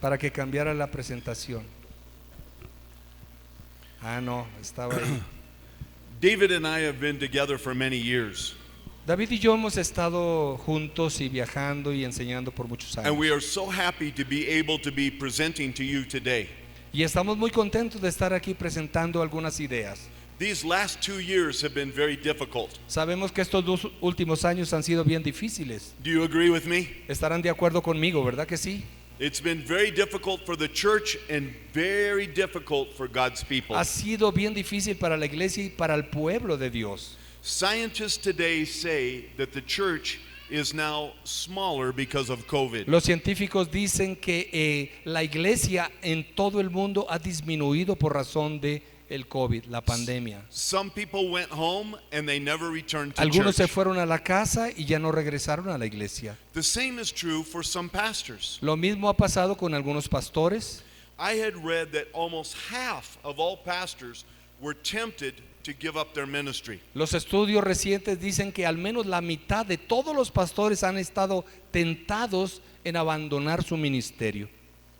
Speaker 3: para que cambiara la presentación. No, estaba ahí.
Speaker 4: David and I have been together for many years.
Speaker 3: David y yo hemos estado juntos y viajando y enseñando por muchos
Speaker 4: And
Speaker 3: años.
Speaker 4: we are so happy to be able to be presenting to you today.
Speaker 3: Y estamos muy contentos de estar aquí presentando algunas ideas.
Speaker 4: These last 2 years have been very difficult.
Speaker 3: Sabemos que estos 2 últimos años han sido bien difíciles.
Speaker 4: Do you agree with me?
Speaker 3: Estarán de acuerdo conmigo, ¿verdad que sí?
Speaker 4: It's been very difficult for the church and very difficult for God's people.
Speaker 3: Ha sido bien difícil para la iglesia y para el pueblo de Dios.
Speaker 4: Scientists today say that the church is now smaller because of COVID.
Speaker 3: Los científicos dicen que la iglesia en todo el mundo ha disminuido por razón de el COVID, la pandemia.
Speaker 4: Some people went home and they never returned to
Speaker 3: Algunos se
Speaker 4: church.
Speaker 3: fueron a la casa y ya no regresaron a la iglesia.
Speaker 4: The same is true for some pastors.
Speaker 3: Lo mismo ha pasado con algunos pastores.
Speaker 4: I had read that almost half of all pastors were tempted to give up their ministry.
Speaker 3: Los estudios recientes dicen que al menos la mitad de todos los pastores han estado tentados en abandonar su ministerio.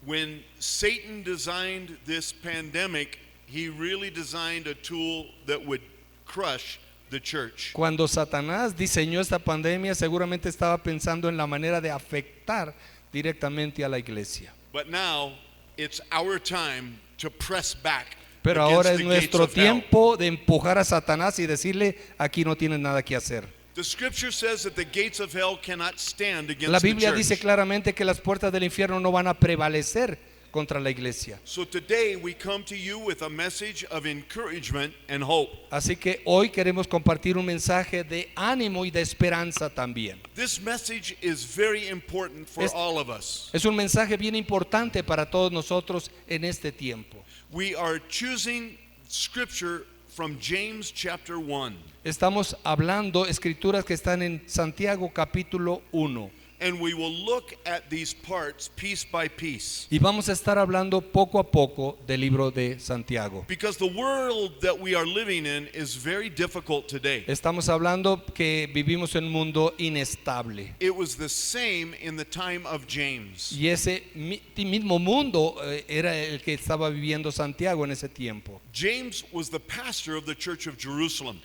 Speaker 4: When Satan designed this pandemic, he really designed a tool that would crush the church.
Speaker 3: Cuando Satanás diseñó esta pandemia, seguramente estaba pensando en la manera de afectar directamente a la iglesia.
Speaker 4: But now it's our time to press back.
Speaker 3: Pero
Speaker 4: against
Speaker 3: ahora es
Speaker 4: the gates
Speaker 3: nuestro
Speaker 4: of hell.
Speaker 3: tiempo de empujar a Satanás y decirle, aquí no tienes nada que hacer.
Speaker 4: The scripture says that the gates of hell cannot stand against
Speaker 3: La
Speaker 4: the
Speaker 3: Biblia
Speaker 4: church.
Speaker 3: dice claramente que las puertas del infierno no van a prevalecer contra la iglesia.
Speaker 4: So today we come to you with a message of encouragement and hope.
Speaker 3: Así que hoy queremos compartir un mensaje de ánimo y de esperanza también.
Speaker 4: This message is very important for all of us.
Speaker 3: Es un mensaje bien importante para todos nosotros en este tiempo.
Speaker 4: We are choosing scripture from James chapter 1.
Speaker 3: Estamos hablando escrituras que están en Santiago capítulo 1.
Speaker 4: And we will look at these parts piece by piece.
Speaker 3: Y vamos a estar hablando poco a poco del libro de Santiago.
Speaker 4: Because the world that we are living in is very difficult today.
Speaker 3: Estamos hablando que vivimos en un mundo inestable.
Speaker 4: It was the same in the time of James.
Speaker 3: Y ese mismo mundo era el que estaba viviendo Santiago en ese tiempo.
Speaker 4: James was the pastor of the church of Jerusalem.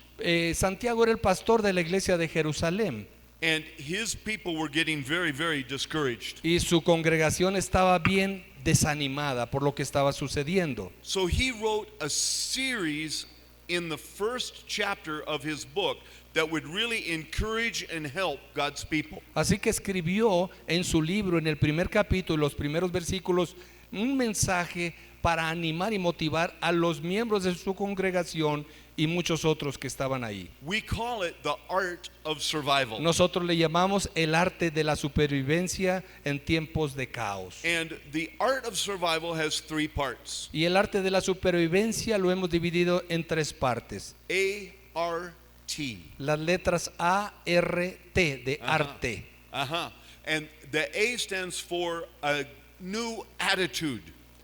Speaker 3: Santiago era el pastor de la iglesia de Jerusalén.
Speaker 4: And his people were getting very, very discouraged.
Speaker 3: Y su congregación estaba bien desanimada por lo que estaba sucediendo.
Speaker 4: So he wrote a series in the first chapter of his book that would really encourage and help God's people.
Speaker 3: Así que escribió en su libro, en el primer capítulo, los primeros versículos, un mensaje para animar y motivar a los miembros de su congregación y muchos otros que estaban ahí.
Speaker 4: We call it the art of survival.
Speaker 3: Nosotros le llamamos el arte de la supervivencia en tiempos de caos.
Speaker 4: And the art of survival has three parts.
Speaker 3: Y el arte de la supervivencia lo hemos dividido en tres partes.
Speaker 4: A-R-T.
Speaker 3: Las letras A, R, T de arte.
Speaker 4: And the A stands for a new attitude.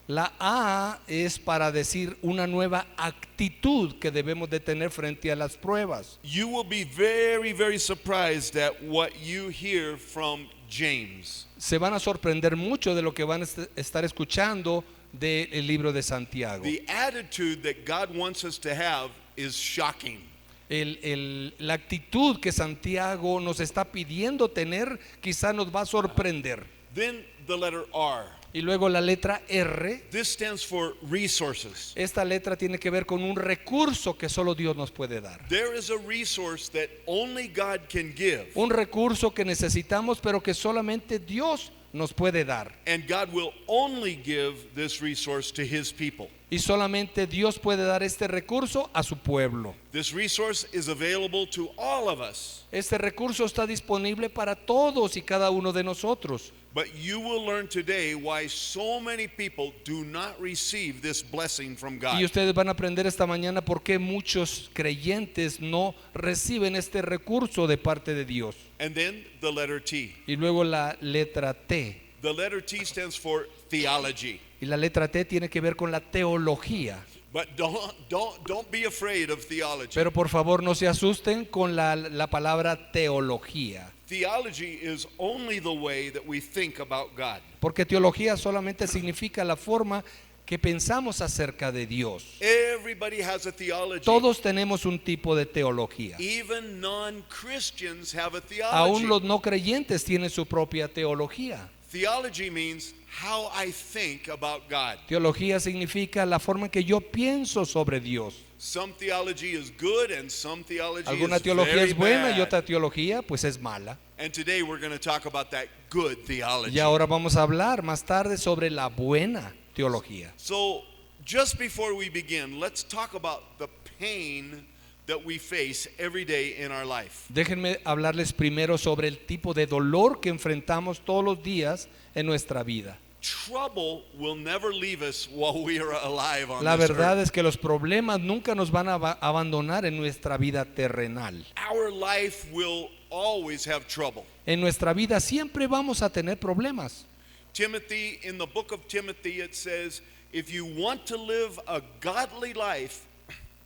Speaker 3: La A es para decir una nueva actitud que debemos de tener frente a las pruebas.
Speaker 4: You will be very, very surprised at what you hear from James.
Speaker 3: Se van a sorprender mucho de lo que van a estar escuchando del libro de Santiago.
Speaker 4: The attitude that God wants us to have is shocking.
Speaker 3: La actitud que Santiago nos está pidiendo tener quizá nos va a sorprender.
Speaker 4: Then the letter R.
Speaker 3: Y luego la letra R.
Speaker 4: This stands for resources.
Speaker 3: Esta letra tiene que ver con un recurso que solo Dios nos puede dar.
Speaker 4: There is a resource that only God can give.
Speaker 3: Un recurso que necesitamos pero que solamente Dios nos puede dar.
Speaker 4: And God will only give this resource to his people.
Speaker 3: Y solamente Dios puede dar este recurso a su pueblo.
Speaker 4: This resource is available to all of us.
Speaker 3: Este recurso está disponible para todos y cada uno de nosotros.
Speaker 4: But you will learn today why so many people do not receive this blessing from God.
Speaker 3: Y ustedes van a aprender esta mañana por qué muchos creyentes no reciben este recurso de parte de Dios.
Speaker 4: And then the letter T.
Speaker 3: Y luego la letra T.
Speaker 4: The letter T stands for theology.
Speaker 3: Y la letra T tiene que ver con la teología.
Speaker 4: But don't be afraid of theology.
Speaker 3: Pero por favor no se asusten con la palabra teología.
Speaker 4: Theology is only the way that we think about God.
Speaker 3: Porque teología solamente significa la forma que pensamos acerca de Dios.
Speaker 4: Everybody has a theology.
Speaker 3: Todos tenemos un tipo de teología.
Speaker 4: Even non-Christians have a theology.
Speaker 3: Aún los no creyentes tienen su propia teología.
Speaker 4: Theology means how I think about God.
Speaker 3: Teología significa la forma en que yo pienso sobre Dios.
Speaker 4: Some theology is good and some theology
Speaker 3: Alguna
Speaker 4: is
Speaker 3: teología
Speaker 4: very
Speaker 3: es buena y
Speaker 4: bad.
Speaker 3: otra teología pues es mala.
Speaker 4: And today we're going to talk about that good theology.
Speaker 3: Y ahora vamos a hablar más tarde sobre la buena teología.
Speaker 4: So, just before we begin, let's talk about the pain that we face every day in our life.
Speaker 3: Déjenme hablarles primero sobre el tipo de dolor que enfrentamos todos los días en nuestra vida.
Speaker 4: trouble will never leave us while we are alive on
Speaker 3: La
Speaker 4: this
Speaker 3: verdad
Speaker 4: earth.
Speaker 3: es que los problemas nunca nos van a abandonar en nuestra vida terrenal.
Speaker 4: Our life will always have trouble.
Speaker 3: En nuestra vida siempre vamos a tener problemas.
Speaker 4: Timothy, in the book of Timothy, it says, if you want to live a godly life,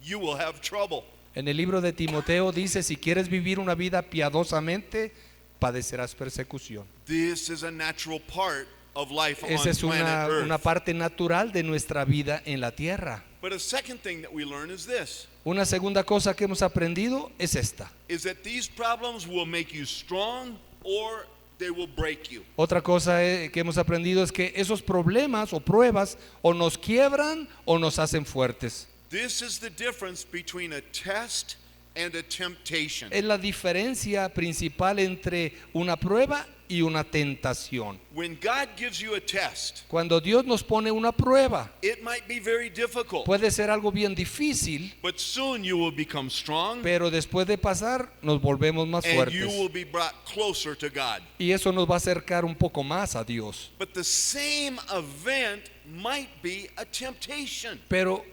Speaker 4: you will have trouble.
Speaker 3: En el libro de Timoteo dice, si quieres vivir una vida piadosamente, padecerás persecución.
Speaker 4: This is a natural part of life on
Speaker 3: Esa es
Speaker 4: planet Earth.
Speaker 3: una parte natural de nuestra vida en la tierra.
Speaker 4: But a second thing that we learn is this,
Speaker 3: Una segunda cosa que hemos aprendido es esta.
Speaker 4: is that these problems will make you strong or they will break you.
Speaker 3: Otra cosa que hemos aprendido es que esos problemas o pruebas o nos quiebran o nos hacen fuertes.
Speaker 4: This is the difference between a test and a temptation.
Speaker 3: Es la diferencia principal entre una prueba y una tentación.
Speaker 4: When God gives you a test,
Speaker 3: Cuando Dios nos pone una prueba,
Speaker 4: it might be very difficult,
Speaker 3: puede ser algo bien difícil,
Speaker 4: but soon you will become strong
Speaker 3: pero después de pasar nos volvemos más
Speaker 4: and you will
Speaker 3: fuertes.
Speaker 4: be brought closer to God.
Speaker 3: Y eso nos va a acercar un poco más a Dios.
Speaker 4: But the same event might be a temptation.
Speaker 3: Pero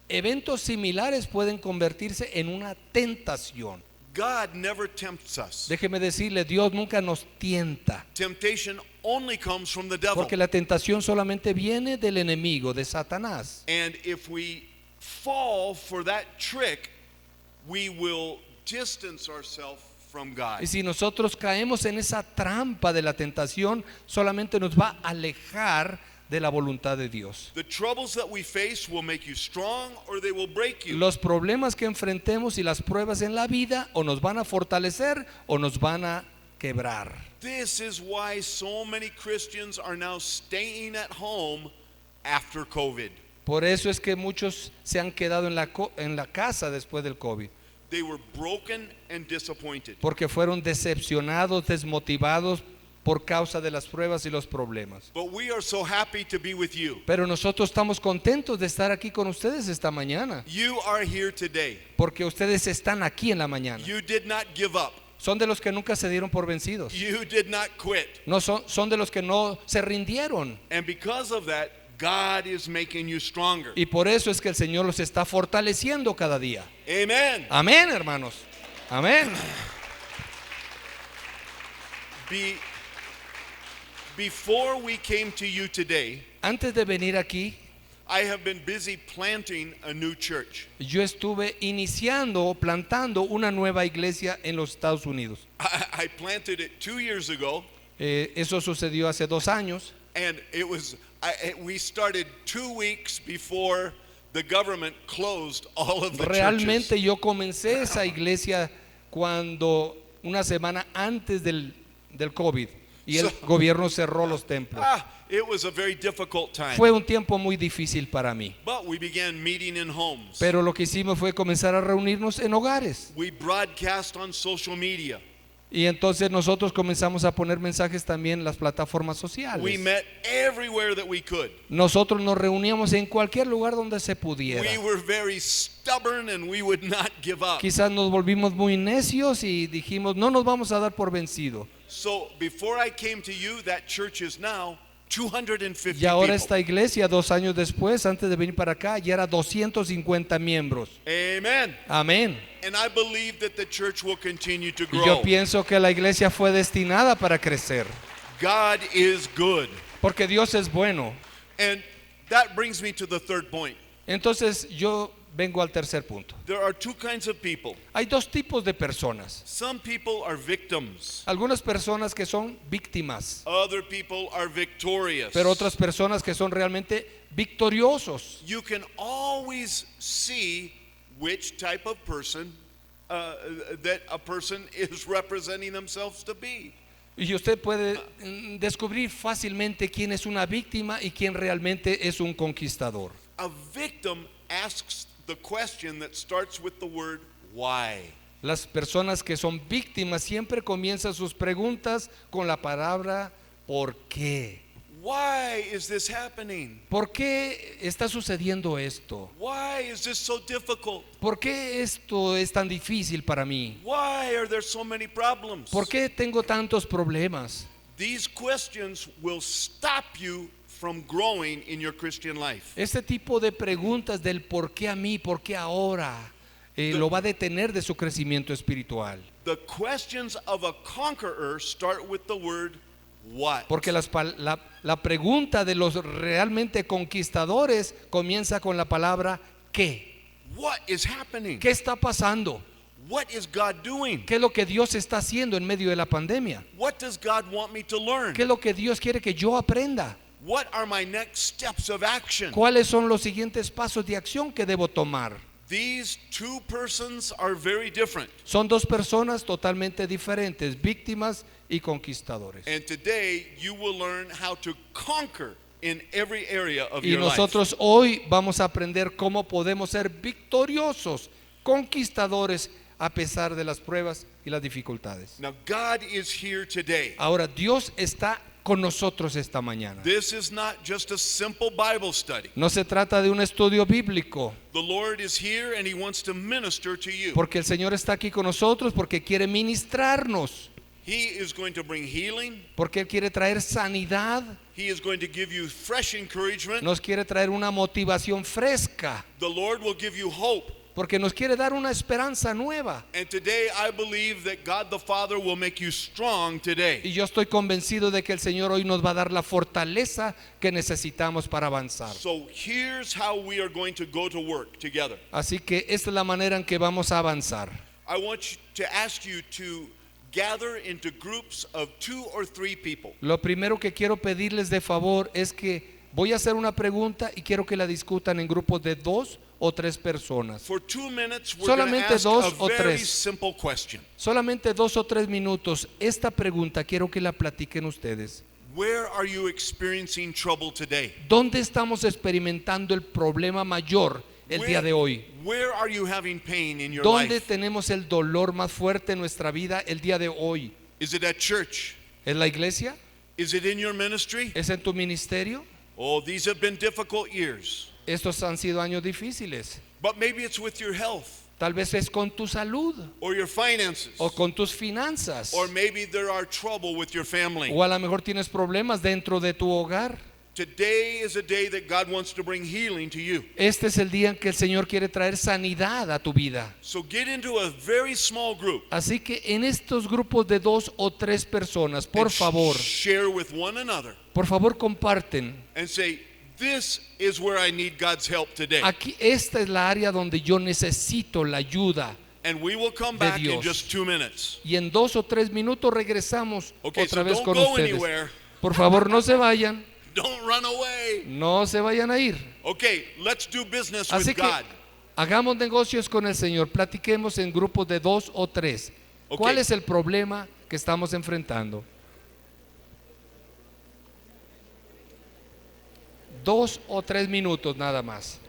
Speaker 3: eventos similares pueden convertirse en una tentación.
Speaker 4: God never tempts us.
Speaker 3: Déjeme decirle, Dios nunca nos tienta,
Speaker 4: Temptation only comes from the devil.
Speaker 3: porque la tentación solamente viene del enemigo, de Satanás.
Speaker 4: And if we fall for that trick, we will distance ourselves from God.
Speaker 3: Y si nosotros caemos en esa trampa de la tentación, solamente nos va a alejar de la voluntad de Dios.
Speaker 4: The troubles that we face will make you strong or they will break you.
Speaker 3: Los problemas que enfrentemos y las pruebas en la vida o nos van a fortalecer o nos van a quebrar.
Speaker 4: This is why so many Christians are now staying at home after COVID.
Speaker 3: Por eso es que muchos se han quedado en la casa después del COVID,
Speaker 4: They were broken and disappointed.
Speaker 3: porque fueron decepcionados, desmotivados por causa de las pruebas y los problemas.
Speaker 4: But we are so happy to be with you.
Speaker 3: Pero nosotros estamos contentos de estar aquí con ustedes esta mañana,
Speaker 4: You are here today.
Speaker 3: porque ustedes están aquí en la mañana.
Speaker 4: You did not give up.
Speaker 3: Son de los que nunca se dieron por vencidos.
Speaker 4: You did not quit.
Speaker 3: No son de los que no se rindieron.
Speaker 4: And because of that, God is making you stronger.
Speaker 3: Y por eso es que el Señor los está fortaleciendo cada día.
Speaker 4: Amen.
Speaker 3: Amén, hermanos. Amén.
Speaker 4: Before we came to you today,
Speaker 3: Antes de venir aquí,
Speaker 4: I have been busy planting a new church.
Speaker 3: yo estuve plantando una nueva iglesia en los Estados Unidos.
Speaker 4: I planted it 2 years ago,
Speaker 3: Eso sucedió hace 2 años.
Speaker 4: and we started 2 weeks before the government closed all of the churches.
Speaker 3: Realmente yo comencé esa iglesia cuando una semana antes del COVID y el gobierno cerró los templos.
Speaker 4: It was a very difficult time.
Speaker 3: Fue un tiempo muy difícil para mí.
Speaker 4: But we began meeting in homes.
Speaker 3: Pero lo que hicimos fue comenzar a reunirnos en hogares.
Speaker 4: We broadcast on social media.
Speaker 3: Y entonces nosotros comenzamos a poner mensajes también en las plataformas
Speaker 4: We
Speaker 3: sociales.
Speaker 4: met everywhere that we could.
Speaker 3: Nosotros nos reuníamos en cualquier lugar donde se pudiera.
Speaker 4: We were very stubborn and we would not give up.
Speaker 3: Quizás nos volvimos muy necios y dijimos, no nos vamos a dar por vencido.
Speaker 4: So before I came to you, that church is now 250
Speaker 3: Y ahora
Speaker 4: people.
Speaker 3: esta iglesia, 2 años después, antes de venir para acá, ya era 250 miembros.
Speaker 4: Amen.
Speaker 3: Amén.
Speaker 4: And I believe that the church will continue to
Speaker 3: Y
Speaker 4: grow.
Speaker 3: yo pienso que la iglesia fue destinada para crecer,
Speaker 4: God is good.
Speaker 3: porque Dios es bueno.
Speaker 4: And that brings me to the third point.
Speaker 3: Entonces yo vengo al tercer punto.
Speaker 4: There are two kinds of people.
Speaker 3: Hay 2 tipos de personas.
Speaker 4: Some people are victims.
Speaker 3: Algunas personas que son víctimas,
Speaker 4: Other people are victorious.
Speaker 3: pero otras personas que son realmente victoriosos.
Speaker 4: You can always see which type of person that a person is representing themselves to be.
Speaker 3: Y usted puede descubrir fácilmente quién es una víctima y quién realmente es un conquistador.
Speaker 4: A victim asks the question that starts with the word why.
Speaker 3: Las personas que son víctimas siempre comienzan sus preguntas con la palabra ¿por qué?
Speaker 4: Why is this happening?
Speaker 3: ¿Por qué está sucediendo esto?
Speaker 4: Why is this so difficult?
Speaker 3: ¿Por qué esto es tan difícil para mí?
Speaker 4: Why are there so many problems?
Speaker 3: ¿Por qué tengo tantos problemas?
Speaker 4: These questions will stop you from growing in your Christian life.
Speaker 3: Este tipo de preguntas del por qué a mí, por qué ahora, lo va a detener de su crecimiento espiritual.
Speaker 4: The questions of a conqueror start with the word what.
Speaker 3: Porque la pregunta de los realmente conquistadores comienza con la palabra ¿qué?
Speaker 4: What is happening?
Speaker 3: ¿Qué está pasando?
Speaker 4: What is God doing?
Speaker 3: ¿Qué es lo que Dios está haciendo en medio de la pandemia?
Speaker 4: What does God want me to learn?
Speaker 3: ¿Qué es lo que Dios quiere que yo aprenda?
Speaker 4: What are my next steps of action?
Speaker 3: ¿Cuáles son los siguientes pasos de acción que debo tomar?
Speaker 4: These two persons are very different.
Speaker 3: Son dos personas totalmente diferentes, víctimas y conquistadores.
Speaker 4: And today you will learn how to conquer in every area of
Speaker 3: Y
Speaker 4: your life.
Speaker 3: nosotros hoy vamos a aprender cómo podemos ser victoriosos, conquistadores a pesar de las pruebas y las dificultades.
Speaker 4: Now God is here today.
Speaker 3: Ahora Dios está con nosotros esta mañana.
Speaker 4: This is not just a simple Bible study.
Speaker 3: No se trata de un estudio bíblico,
Speaker 4: The Lord is here and He wants to minister to you.
Speaker 3: porque el Señor está aquí con nosotros, porque quiere ministrarnos,
Speaker 4: He is going to bring healing.
Speaker 3: porque Él quiere traer sanidad,
Speaker 4: He is going to give you fresh encouragement.
Speaker 3: nos quiere traer una motivación fresca,
Speaker 4: The Lord will give you hope.
Speaker 3: porque nos quiere dar una esperanza nueva.
Speaker 4: And today I believe that God the Father will make you strong today.
Speaker 3: Y yo estoy convencido de que el Señor hoy nos va a dar la fortaleza que necesitamos para avanzar.
Speaker 4: So here's how we are going to go to work together.
Speaker 3: Así que esta es la manera en que vamos a avanzar.
Speaker 4: I want to ask you to gather into groups of 2 or 3 people.
Speaker 3: Lo primero que quiero pedirles de favor es que voy a hacer una pregunta y quiero que la discutan en grupos de 2 o 3 personas.
Speaker 4: For 2 minutes we're going to
Speaker 3: Solamente
Speaker 4: ask
Speaker 3: dos
Speaker 4: a
Speaker 3: o
Speaker 4: very
Speaker 3: tres.
Speaker 4: simple question.
Speaker 3: Solamente 2 o 3 minutos. Esta pregunta quiero que la platiquen ustedes.
Speaker 4: Where are you experiencing trouble today?
Speaker 3: ¿Dónde estamos experimentando el problema mayor el día de hoy?
Speaker 4: Where are you having pain in your
Speaker 3: ¿Dónde
Speaker 4: life?
Speaker 3: tenemos el dolor más fuerte en nuestra vida el día de hoy?
Speaker 4: Is it at church?
Speaker 3: ¿Es la iglesia?
Speaker 4: Is it in your ministry?
Speaker 3: ¿Es en tu ministerio?
Speaker 4: Oh, these have been difficult years.
Speaker 3: Estos han sido años difíciles.
Speaker 4: But maybe it's with your health
Speaker 3: Tal vez es con tu salud
Speaker 4: or your finances.
Speaker 3: o con tus finanzas.
Speaker 4: Or maybe there are trouble with your family.
Speaker 3: O a lo mejor tienes problemas dentro de tu hogar.
Speaker 4: Today is a day that God wants to bring healing to you.
Speaker 3: Este es el día en que el Señor quiere traer sanidad a tu vida.
Speaker 4: So get into a very small group.
Speaker 3: Así que en estos grupos de 2 o 3 personas, por
Speaker 4: and
Speaker 3: favor,
Speaker 4: share with one another
Speaker 3: comparten.
Speaker 4: and say, this is where I need God's help today.
Speaker 3: Aquí esta es la área donde yo necesito la ayuda.
Speaker 4: And we will come
Speaker 3: de
Speaker 4: back in
Speaker 3: Dios.
Speaker 4: just 2 minutes.
Speaker 3: Y en 2 o 3 minutos regresamos
Speaker 4: Okay,
Speaker 3: otra
Speaker 4: so
Speaker 3: vez
Speaker 4: don't
Speaker 3: con
Speaker 4: go
Speaker 3: ustedes.
Speaker 4: anywhere.
Speaker 3: Por favor, no se vayan.
Speaker 4: Don't run away.
Speaker 3: No se vayan a ir.
Speaker 4: Okay, let's do business
Speaker 3: Así
Speaker 4: with
Speaker 3: que
Speaker 4: God.
Speaker 3: hagamos negocios con el Señor. Platiquemos en grupos de 2 o 3.
Speaker 4: Ok.
Speaker 3: ¿Cuál es el problema que estamos enfrentando? 2 o 3 minutos nada más.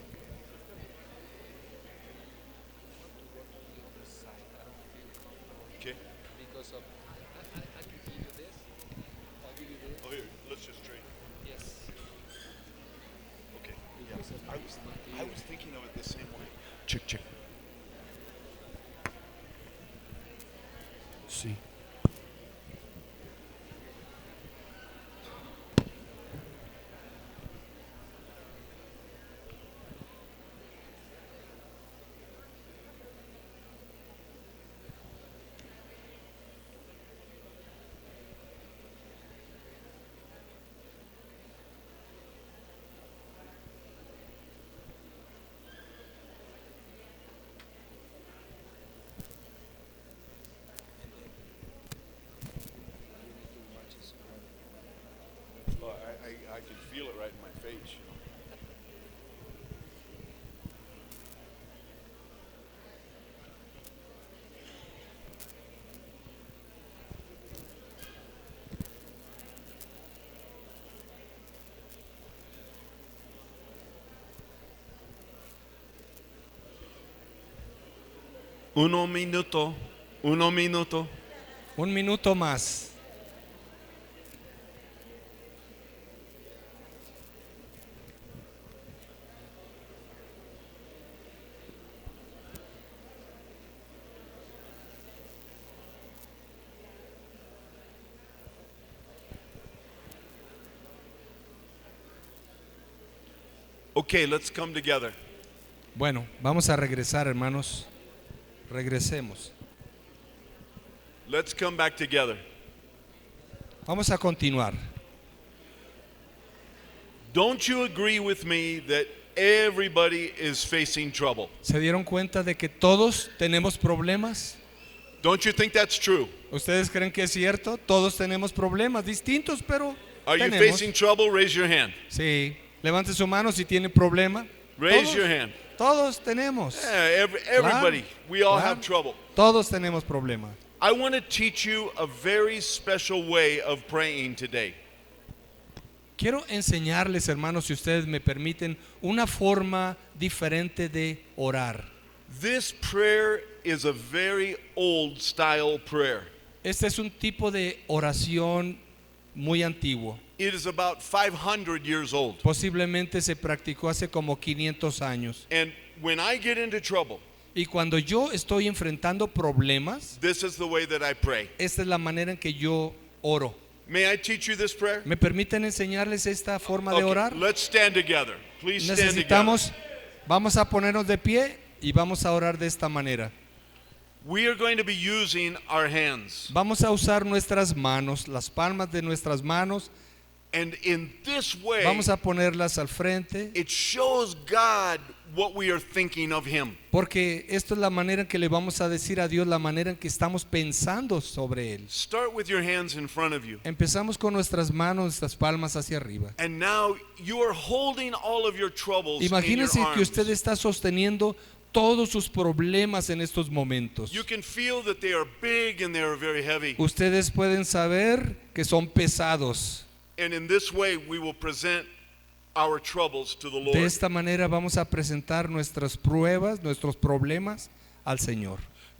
Speaker 4: Okay. Oh, here, let's just trade. Okay. Yeah. I was thinking of it the same way. Check. See. Well, I can feel it right in my face, you know. Uno minuto.
Speaker 3: Un minuto más.
Speaker 4: Okay, let's come together.
Speaker 3: Bueno, vamos a regresar, hermanos. Regresemos.
Speaker 4: Let's come back together.
Speaker 3: Vamos a continuar.
Speaker 4: Don't you agree with me that everybody is facing trouble?
Speaker 3: ¿Se dieron cuenta de que todos tenemos problemas?
Speaker 4: Don't you think that's true?
Speaker 3: ¿Ustedes creen que es cierto? Todos tenemos problemas distintos, pero
Speaker 4: Are you
Speaker 3: tenemos.
Speaker 4: facing trouble? Raise your hand.
Speaker 3: Sí, levante su mano si tiene problema.
Speaker 4: Raise
Speaker 3: Todos,
Speaker 4: your hand.
Speaker 3: todos tenemos.
Speaker 4: Yeah, everybody. We all
Speaker 3: Claro.
Speaker 4: have trouble.
Speaker 3: Todos tenemos problemas.
Speaker 4: I want to teach you a very special way of praying today.
Speaker 3: Quiero enseñarles, hermanos, si ustedes me permiten, una forma diferente de orar.
Speaker 4: This prayer is a very old style prayer.
Speaker 3: Este es un tipo de oración muy antiguo.
Speaker 4: It is about 500 years old.
Speaker 3: Posiblemente se practicó hace como 500 años.
Speaker 4: And when I get into trouble,
Speaker 3: Y cuando yo estoy enfrentando problemas,
Speaker 4: this is the way that I pray.
Speaker 3: esta es la manera en que yo oro.
Speaker 4: May I teach you this prayer?
Speaker 3: ¿Me permiten enseñarles esta forma de
Speaker 4: Okay,
Speaker 3: orar?
Speaker 4: let's stand together. Please stand together.
Speaker 3: Necesitamos, vamos a ponernos de pie y vamos a orar de esta manera.
Speaker 4: We are going to be using our hands.
Speaker 3: Vamos a usar nuestras manos, las palmas de nuestras manos.
Speaker 4: And in this way,
Speaker 3: Vamos a ponerlas al frente,
Speaker 4: it shows God what we are thinking of Him.
Speaker 3: porque esto es la manera en que le vamos a decir a Dios la manera en que estamos pensando sobre Él.
Speaker 4: Start with your hands in front of you.
Speaker 3: Empezamos con nuestras manos, nuestras palmas hacia arriba.
Speaker 4: And now you are holding all of your troubles
Speaker 3: Imagínense
Speaker 4: in your
Speaker 3: que
Speaker 4: arms.
Speaker 3: usted está sosteniendo todos sus problemas en estos momentos.
Speaker 4: You can feel that they are big and they are very heavy.
Speaker 3: Ustedes pueden saber que son pesados.
Speaker 4: And in this way we will present our troubles to the
Speaker 3: De
Speaker 4: Lord.
Speaker 3: esta manera vamos a presentar nuestras pruebas, nuestros problemas al Señor.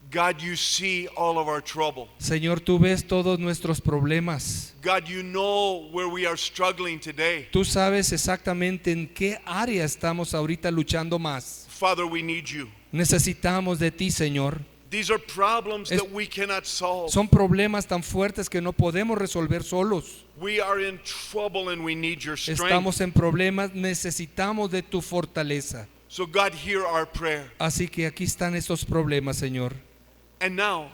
Speaker 4: God, you see all of our trouble.
Speaker 3: Señor, tú ves todos nuestros problemas.
Speaker 4: God, you know where we are struggling today.
Speaker 3: Tú sabes exactamente en qué área estamos ahorita luchando más.
Speaker 4: Father, we need you.
Speaker 3: Necesitamos de ti, Señor.
Speaker 4: These are problems
Speaker 3: Es-
Speaker 4: that we cannot solve.
Speaker 3: Son problemas tan fuertes que no podemos resolver solos.
Speaker 4: We are in trouble and we need your strength.
Speaker 3: Estamos en problemas, necesitamos de tu fortaleza.
Speaker 4: So God, hear our prayer.
Speaker 3: Así que aquí están estos problemas, Señor.
Speaker 4: And now,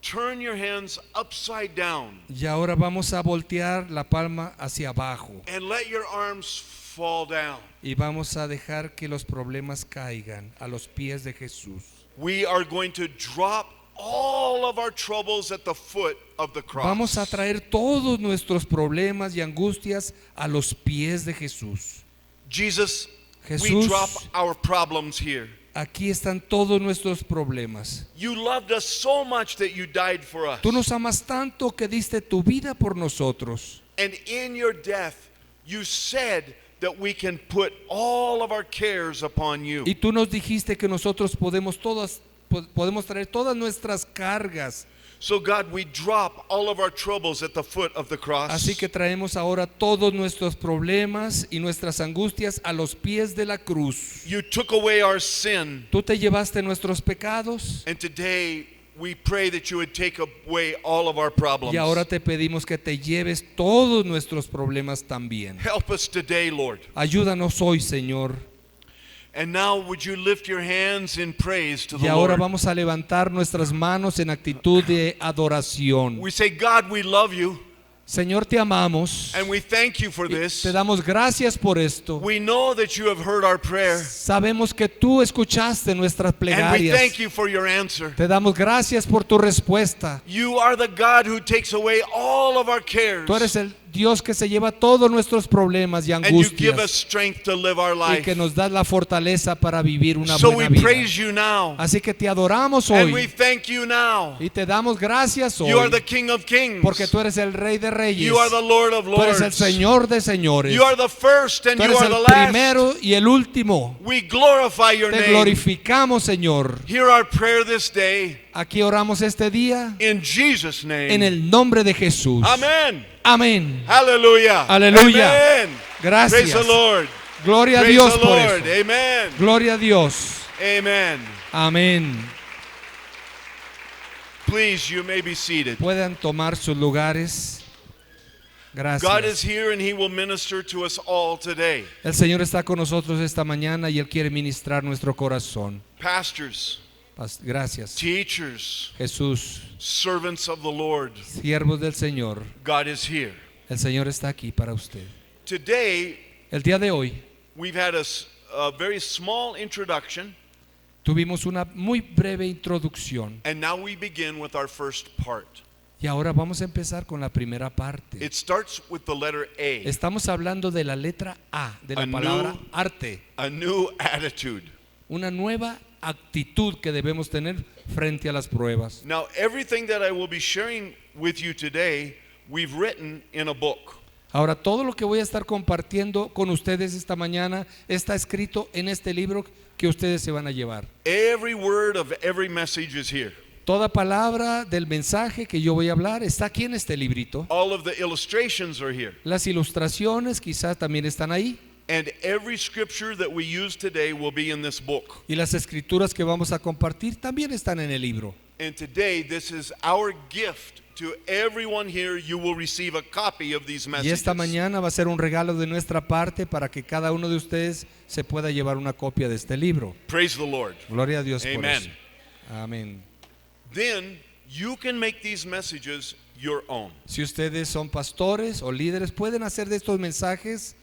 Speaker 4: turn your hands upside down
Speaker 3: Y ahora vamos a voltear la palma hacia abajo
Speaker 4: and let your arms fall down.
Speaker 3: y vamos a dejar que los problemas caigan a los pies de Jesús.
Speaker 4: We are going to drop all of our troubles at the foot of the cross.
Speaker 3: Vamos a traer todos nuestros problemas y angustias a los pies de Jesús.
Speaker 4: Jesus, we
Speaker 3: Jesús,
Speaker 4: drop our problems here.
Speaker 3: aquí están todos nuestros problemas.
Speaker 4: You loved us so much that you died for us.
Speaker 3: Tú nos amas tanto que diste tu vida por nosotros.
Speaker 4: And in your death, you said that we can put all of our cares upon you.
Speaker 3: Y tú nos dijiste que nosotros podemos traer todas nuestras cargas.
Speaker 4: So God, we drop all of our troubles at the foot of the cross.
Speaker 3: Así que traemos ahora todos nuestros problemas y nuestras angustias a los pies de la cruz.
Speaker 4: You took away our sin,
Speaker 3: Tú te llevaste nuestros pecados
Speaker 4: and today we pray that you would take away all of our problems.
Speaker 3: y ahora te pedimos que te lleves todos nuestros problemas también.
Speaker 4: Help us today, Lord.
Speaker 3: Ayúdanos hoy, Señor.
Speaker 4: And now would you lift your hands in praise to
Speaker 3: Y
Speaker 4: the
Speaker 3: ahora
Speaker 4: Lord.
Speaker 3: vamos a levantar nuestras manos en actitud de adoración.
Speaker 4: We say, God, we love you,
Speaker 3: Señor, te amamos.
Speaker 4: and we thank you for
Speaker 3: Y
Speaker 4: this.
Speaker 3: te damos gracias por esto.
Speaker 4: We know that you have heard our prayer,
Speaker 3: Sabemos que tú escuchaste nuestras
Speaker 4: and we
Speaker 3: plegarias.
Speaker 4: thank you for your answer.
Speaker 3: Te damos gracias por tu respuesta.
Speaker 4: You are the God who takes away all of our cares,
Speaker 3: Tú eres el Dios que se lleva todos nuestros problemas y
Speaker 4: and you give us
Speaker 3: angustias
Speaker 4: strength to live our
Speaker 3: y
Speaker 4: life.
Speaker 3: que nos das la fortaleza para vivir una
Speaker 4: So we
Speaker 3: buena vida.
Speaker 4: praise you now,
Speaker 3: Así que te adoramos
Speaker 4: and we
Speaker 3: hoy
Speaker 4: thank you now.
Speaker 3: y te damos gracias
Speaker 4: You are the
Speaker 3: hoy
Speaker 4: King of Kings.
Speaker 3: porque tú eres el Rey de Reyes.
Speaker 4: You are the Lord of
Speaker 3: Tú eres el
Speaker 4: Lords.
Speaker 3: Señor de señores.
Speaker 4: You are the first and
Speaker 3: Tú
Speaker 4: you
Speaker 3: eres
Speaker 4: are
Speaker 3: el
Speaker 4: the last.
Speaker 3: primero y el último.
Speaker 4: We glorify your
Speaker 3: Te
Speaker 4: name.
Speaker 3: glorificamos, Señor.
Speaker 4: Hear our prayer this day
Speaker 3: Aquí oramos este día
Speaker 4: in Jesus' name.
Speaker 3: en el nombre de Jesús.
Speaker 4: Amen.
Speaker 3: Amén.
Speaker 4: Hallelujah.
Speaker 3: Aleluya.
Speaker 4: Amen.
Speaker 3: Gracias.
Speaker 4: Praise the Lord.
Speaker 3: Gloria a
Speaker 4: Praise
Speaker 3: Dios
Speaker 4: the
Speaker 3: por
Speaker 4: Lord.
Speaker 3: eso.
Speaker 4: Amen.
Speaker 3: Gloria a Dios.
Speaker 4: Amen.
Speaker 3: Amén.
Speaker 4: Please, you may be seated.
Speaker 3: Puedan tomar sus lugares. Gracias.
Speaker 4: God is here and He will minister to us all today.
Speaker 3: El Señor está con nosotros esta mañana y Él quiere ministrar nuestro corazón.
Speaker 4: Pastors,
Speaker 3: Gracias,
Speaker 4: teachers,
Speaker 3: Jesús,
Speaker 4: servants of the Lord,
Speaker 3: siervos del Señor.
Speaker 4: God is here.
Speaker 3: El Señor está aquí para usted.
Speaker 4: Today,
Speaker 3: El día de hoy
Speaker 4: we've had a very small introduction,
Speaker 3: tuvimos una muy breve introducción
Speaker 4: and now we begin with our first part.
Speaker 3: y ahora vamos a empezar con la primera parte.
Speaker 4: It starts with the letter A,
Speaker 3: Estamos hablando de la letra A, de la
Speaker 4: A
Speaker 3: palabra
Speaker 4: new-
Speaker 3: arte,
Speaker 4: a new attitude.
Speaker 3: una nueva actitud que debemos tener frente a las pruebas.
Speaker 4: Now, everything that I will be sharing with you today, we've written in a book.
Speaker 3: Ahora, todo lo que voy a estar compartiendo con ustedes esta mañana está escrito en este libro que ustedes se van a llevar.
Speaker 4: Every word of every message is here.
Speaker 3: Toda palabra del mensaje que yo voy a hablar está aquí en este librito.
Speaker 4: All of the illustrations are here.
Speaker 3: Las ilustraciones quizás también están ahí.
Speaker 4: And every scripture that we use today will be in this book.
Speaker 3: Y las escrituras que vamos a compartir también están en el libro.
Speaker 4: And today, this is our gift to everyone here. You will receive a copy of these
Speaker 3: Y
Speaker 4: messages.
Speaker 3: esta mañana va a ser un regalo de nuestra parte para que cada uno de ustedes se pueda llevar una copia de este libro.
Speaker 4: Praise the Lord.
Speaker 3: Gloria a Dios por
Speaker 4: Amen.
Speaker 3: eso. Amén.
Speaker 4: Then you can make these messages your own.
Speaker 3: Si ustedes son pastores o líderes, pueden hacer de estos mensajes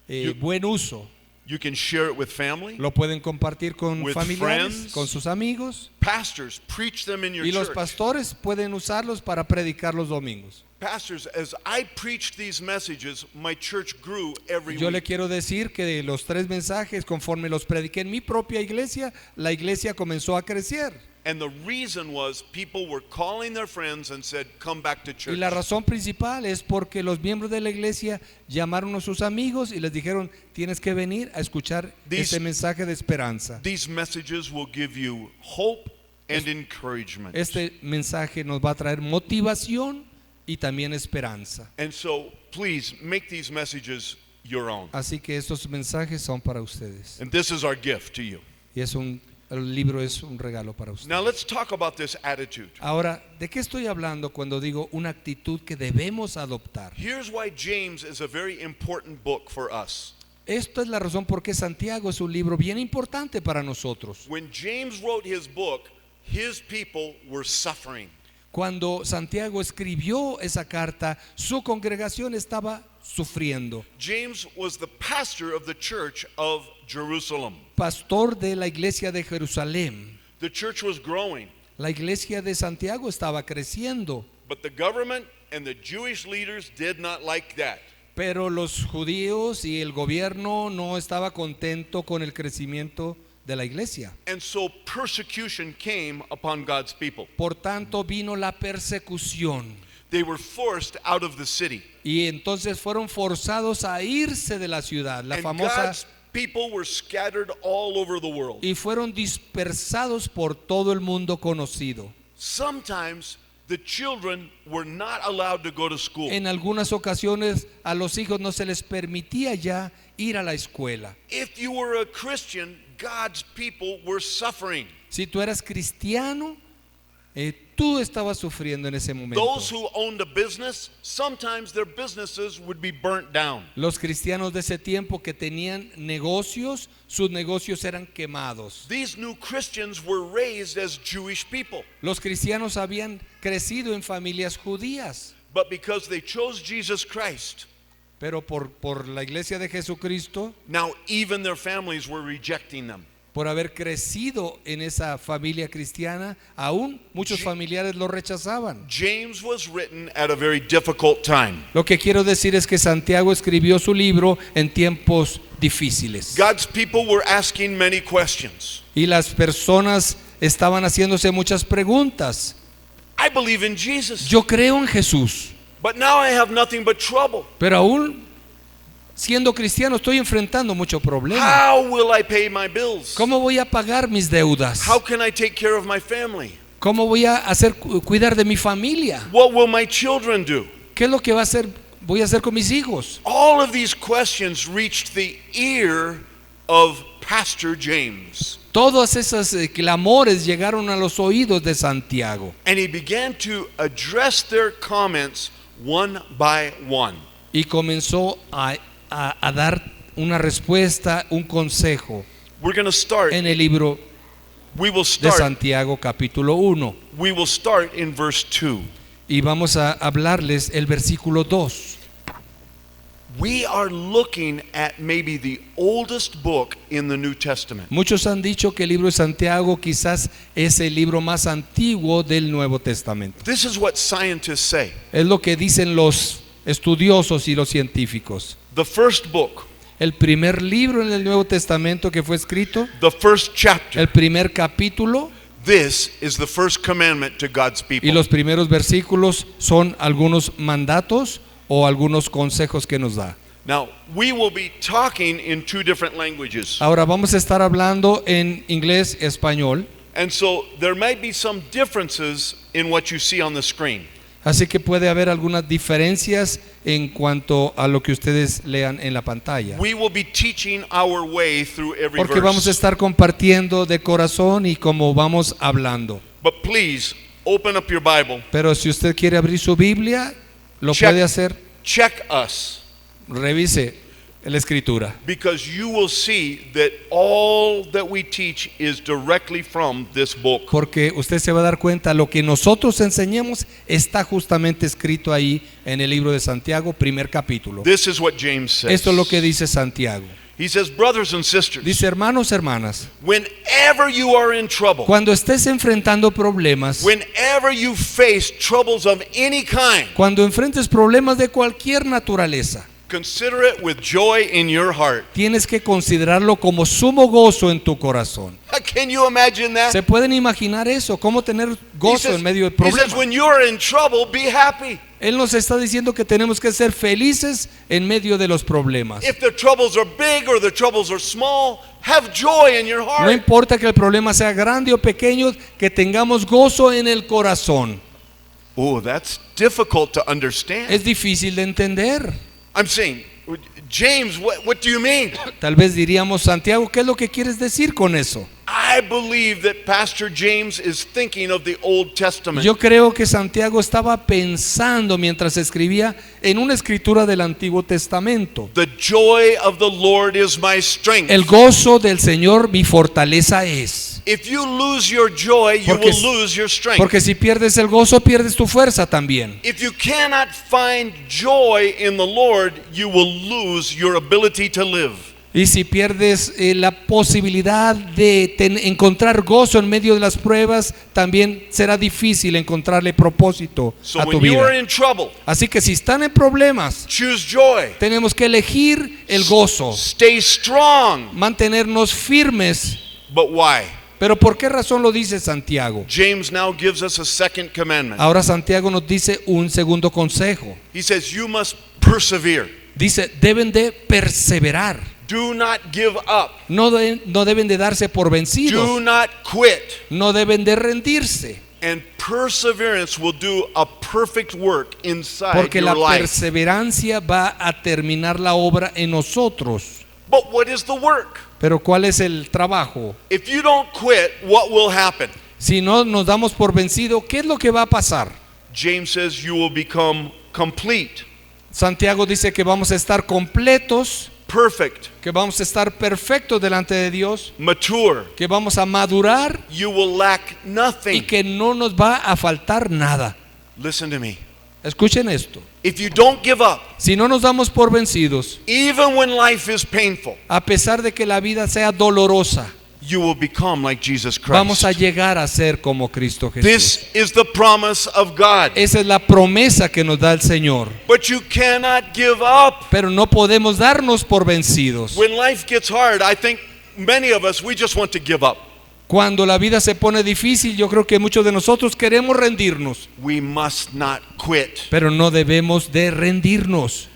Speaker 4: You-
Speaker 3: buen uso.
Speaker 4: You can share it with family.
Speaker 3: Lo pueden compartir con
Speaker 4: With
Speaker 3: familiares,
Speaker 4: friends.
Speaker 3: con sus amigos.
Speaker 4: Pastors, preach them in your
Speaker 3: Y los
Speaker 4: church.
Speaker 3: pastores pueden usarlos para predicar los domingos.
Speaker 4: Pastors, as I preached these messages, my church grew every
Speaker 3: Yo le
Speaker 4: week.
Speaker 3: quiero decir que de los 3 mensajes, conforme los prediqué en mi propia iglesia, la iglesia comenzó a crecer.
Speaker 4: And the reason was people were calling their friends and said, come back to
Speaker 3: Y
Speaker 4: church.
Speaker 3: la razón principal es porque los miembros de la iglesia llamaron a sus amigos y les dijeron, tienes que venir a escuchar
Speaker 4: These-
Speaker 3: este mensaje de esperanza.
Speaker 4: These messages will give you hope and encouragement.
Speaker 3: Este mensaje nos va a traer motivación y también esperanza.
Speaker 4: And so, please make these messages your own.
Speaker 3: Así que estos mensajes son para ustedes.
Speaker 4: And this is our gift to you.
Speaker 3: Y el libro es un regalo para ustedes.
Speaker 4: Now, let's talk about this attitude.
Speaker 3: Ahora, ¿de qué estoy hablando cuando digo una actitud que debemos adoptar?
Speaker 4: Here's why James is a very important book for us.
Speaker 3: Esta es la razón por qué Santiago es un libro bien importante para nosotros.
Speaker 4: When James wrote his book, his people were suffering.
Speaker 3: Cuando Santiago escribió esa carta, su congregación estaba sufriendo.
Speaker 4: James was the pastor of the church of Jerusalem.
Speaker 3: Pastor de la iglesia de Jerusalén.
Speaker 4: The church was growing,
Speaker 3: La iglesia de Santiago estaba creciendo,
Speaker 4: but the government and the Jewish leaders did not like that.
Speaker 3: pero los judíos y el gobierno no estaba contento con el crecimiento de la iglesia.
Speaker 4: And so persecution came upon God's people.
Speaker 3: Por tanto vino la persecución
Speaker 4: They were forced out of the city.
Speaker 3: y entonces fueron forzados a irse de la ciudad, la
Speaker 4: And
Speaker 3: famosa,
Speaker 4: God's people were scattered all over the world.
Speaker 3: y fueron dispersados por todo el mundo conocido.
Speaker 4: Sometimes the children were not allowed to go to school.
Speaker 3: En algunas ocasiones a los hijos no se les permitía ya ir a la escuela.
Speaker 4: If you were a Christian, God's people were suffering.
Speaker 3: Si tú eras cristiano, tú estabas sufriendo en ese momento.
Speaker 4: Those who owned a business, sometimes their businesses would be burnt down.
Speaker 3: Los cristianos de ese tiempo que tenían negocios, sus negocios eran quemados.
Speaker 4: These new Christians were raised as Jewish people.
Speaker 3: Los cristianos habían crecido en familias judías,
Speaker 4: But because they chose Jesus Christ,
Speaker 3: pero por la iglesia de Jesucristo,
Speaker 4: now even their families were rejecting them.
Speaker 3: por haber crecido en esa familia cristiana, aún muchos familiares lo rechazaban.
Speaker 4: James was written at a very difficult time.
Speaker 3: Lo que quiero decir es que Santiago escribió su libro en tiempos difíciles.
Speaker 4: God's people were asking many questions.
Speaker 3: Y las personas estaban haciéndose muchas preguntas.
Speaker 4: I believe in Jesus,
Speaker 3: Yo creo en Jesús,
Speaker 4: but now I have nothing but trouble.
Speaker 3: pero aún siendo cristiano estoy enfrentando mucho problema.
Speaker 4: How will I pay my bills?
Speaker 3: ¿Cómo voy a pagar mis deudas?
Speaker 4: How can I take care of my family?
Speaker 3: ¿Cómo voy a cuidar de mi familia?
Speaker 4: What will my children do?
Speaker 3: ¿Qué es lo que voy a hacer con mis hijos?
Speaker 4: All of these questions reached the ear of Pastor James.
Speaker 3: Todos esos clamores llegaron a los oídos de Santiago.
Speaker 4: And he began to address their comments one by one.
Speaker 3: y comenzó a dar una respuesta, un consejo
Speaker 4: We're going to start.
Speaker 3: en el libro
Speaker 4: We will
Speaker 3: de
Speaker 4: start.
Speaker 3: Santiago capítulo 1.
Speaker 4: We will start in verse 2.
Speaker 3: Y vamos a hablarles el versículo 2.
Speaker 4: We are looking at maybe the oldest book in the New Testament.
Speaker 3: Muchos han dicho que el libro de Santiago quizás es el libro más antiguo del Nuevo Testamento.
Speaker 4: This is what scientists say.
Speaker 3: Es lo que dicen los estudiosos y los científicos.
Speaker 4: The first book,
Speaker 3: El primer libro en el Nuevo Testamento que fue escrito,
Speaker 4: the first chapter,
Speaker 3: el primer capítulo
Speaker 4: this is the first commandment to God's people.
Speaker 3: y los primeros versículos son algunos mandatos o algunos consejos que nos da.
Speaker 4: Now, we will be talking in two different languages.
Speaker 3: Ahora vamos a estar hablando en inglés y español,
Speaker 4: And so there might be some differences in what you see on the screen.
Speaker 3: así que puede haber algunas diferencias en cuanto a lo que ustedes lean en la pantalla.
Speaker 4: We will be teaching our way through every
Speaker 3: Porque vamos a
Speaker 4: verse.
Speaker 3: estar compartiendo de corazón y como vamos hablando.
Speaker 4: But please open up your Bible.
Speaker 3: Pero si usted quiere abrir su Biblia, lo
Speaker 4: Check.
Speaker 3: puede hacer.
Speaker 4: Check us,
Speaker 3: Revise la escritura,
Speaker 4: because you will see that all that we teach is directly from this book.
Speaker 3: porque usted se va a dar cuenta, lo que nosotros enseñamos está justamente escrito ahí en el libro de Santiago, primer capítulo.
Speaker 4: This is what James says.
Speaker 3: Esto es lo que dice Santiago.
Speaker 4: He says, brothers and sisters,
Speaker 3: Dice, hermanos, hermanas,
Speaker 4: whenever you are in trouble,
Speaker 3: cuando estés enfrentando problemas,
Speaker 4: whenever you face troubles of any kind,
Speaker 3: cuando enfrentes problemas de cualquier naturaleza,
Speaker 4: consider it with joy in your heart.
Speaker 3: tienes que considerarlo como sumo gozo en tu corazón.
Speaker 4: Can you imagine that?
Speaker 3: ¿Se pueden imaginar eso? ¿Cómo tener
Speaker 4: He
Speaker 3: gozo
Speaker 4: says,
Speaker 3: en medio de
Speaker 4: he says,
Speaker 3: problemas?
Speaker 4: when you are in trouble, be happy.
Speaker 3: Él nos está diciendo que tenemos que ser felices en medio de los problemas.
Speaker 4: If the troubles are big or the troubles are small, have joy in your
Speaker 3: No
Speaker 4: heart.
Speaker 3: importa que el problema sea grande o pequeño, que tengamos gozo en el corazón.
Speaker 4: Oh, that's difficult to understand.
Speaker 3: Es difícil de entender.
Speaker 4: I'm saying, James, what do you mean?
Speaker 3: Tal vez diríamos, Santiago, ¿qué es lo que quieres decir con eso?
Speaker 4: I believe that Pastor James is thinking of the Old Testament.
Speaker 3: Yo creo que Santiago estaba pensando mientras escribía en una escritura del Antiguo Testamento.
Speaker 4: The joy of the Lord is my strength.
Speaker 3: El gozo del Señor mi fortaleza es.
Speaker 4: If you lose your joy, you
Speaker 3: Porque-
Speaker 4: will lose your strength.
Speaker 3: Porque si pierdes el gozo, pierdes tu fuerza también.
Speaker 4: If you cannot find joy in the Lord, you will lose your ability to live.
Speaker 3: Y si pierdes la posibilidad de encontrar gozo en medio de las pruebas, también será difícil encontrarle propósito
Speaker 4: So
Speaker 3: a tu
Speaker 4: when you are
Speaker 3: vida.
Speaker 4: in trouble,
Speaker 3: Así que si están en problemas,
Speaker 4: choose joy.
Speaker 3: tenemos que elegir el gozo,
Speaker 4: Stay strong.
Speaker 3: mantenernos firmes.
Speaker 4: But why?
Speaker 3: Pero ¿por qué razón lo dice Santiago?
Speaker 4: James now gives us a second commandment.
Speaker 3: Ahora Santiago nos dice un segundo consejo.
Speaker 4: He says, you must persevere.
Speaker 3: Dice, deben de perseverar.
Speaker 4: Do not give up.
Speaker 3: No deben de darse por
Speaker 4: Do
Speaker 3: vencidos.
Speaker 4: not quit.
Speaker 3: No deben de rendirse.
Speaker 4: And perseverance will do a perfect work inside
Speaker 3: Porque la
Speaker 4: your life.
Speaker 3: perseverancia va a terminar la obra en nosotros.
Speaker 4: But what is the work?
Speaker 3: Pero ¿cuál es el trabajo?
Speaker 4: If you don't quit, what will happen?
Speaker 3: Si no nos damos por vencido, ¿qué es lo que va a pasar?
Speaker 4: James says you will become complete,
Speaker 3: Santiago dice que vamos a estar completos,
Speaker 4: perfect,
Speaker 3: que vamos a estar perfectos delante de Dios,
Speaker 4: mature.
Speaker 3: que vamos a madurar
Speaker 4: You will lack
Speaker 3: y
Speaker 4: nothing.
Speaker 3: que no nos va a faltar nada.
Speaker 4: Listen to me.
Speaker 3: Escuchen esto.
Speaker 4: If you don't give up,
Speaker 3: Si no nos damos por vencidos,
Speaker 4: even when life is painful,
Speaker 3: a pesar de que la vida sea dolorosa,
Speaker 4: you will become like Jesus
Speaker 3: vamos a
Speaker 4: Christ.
Speaker 3: llegar a ser como Cristo Jesús.
Speaker 4: This is the promise of God.
Speaker 3: Esa es la promesa que nos da el Señor.
Speaker 4: But you cannot give up.
Speaker 3: Pero no podemos darnos por vencidos.
Speaker 4: When life gets hard, I think many of us, we just want to give up.
Speaker 3: Cuando la vida se pone difícil, yo creo que muchos de nosotros queremos rendirnos,
Speaker 4: We must not quit.
Speaker 3: pero no debemos de rendirnos.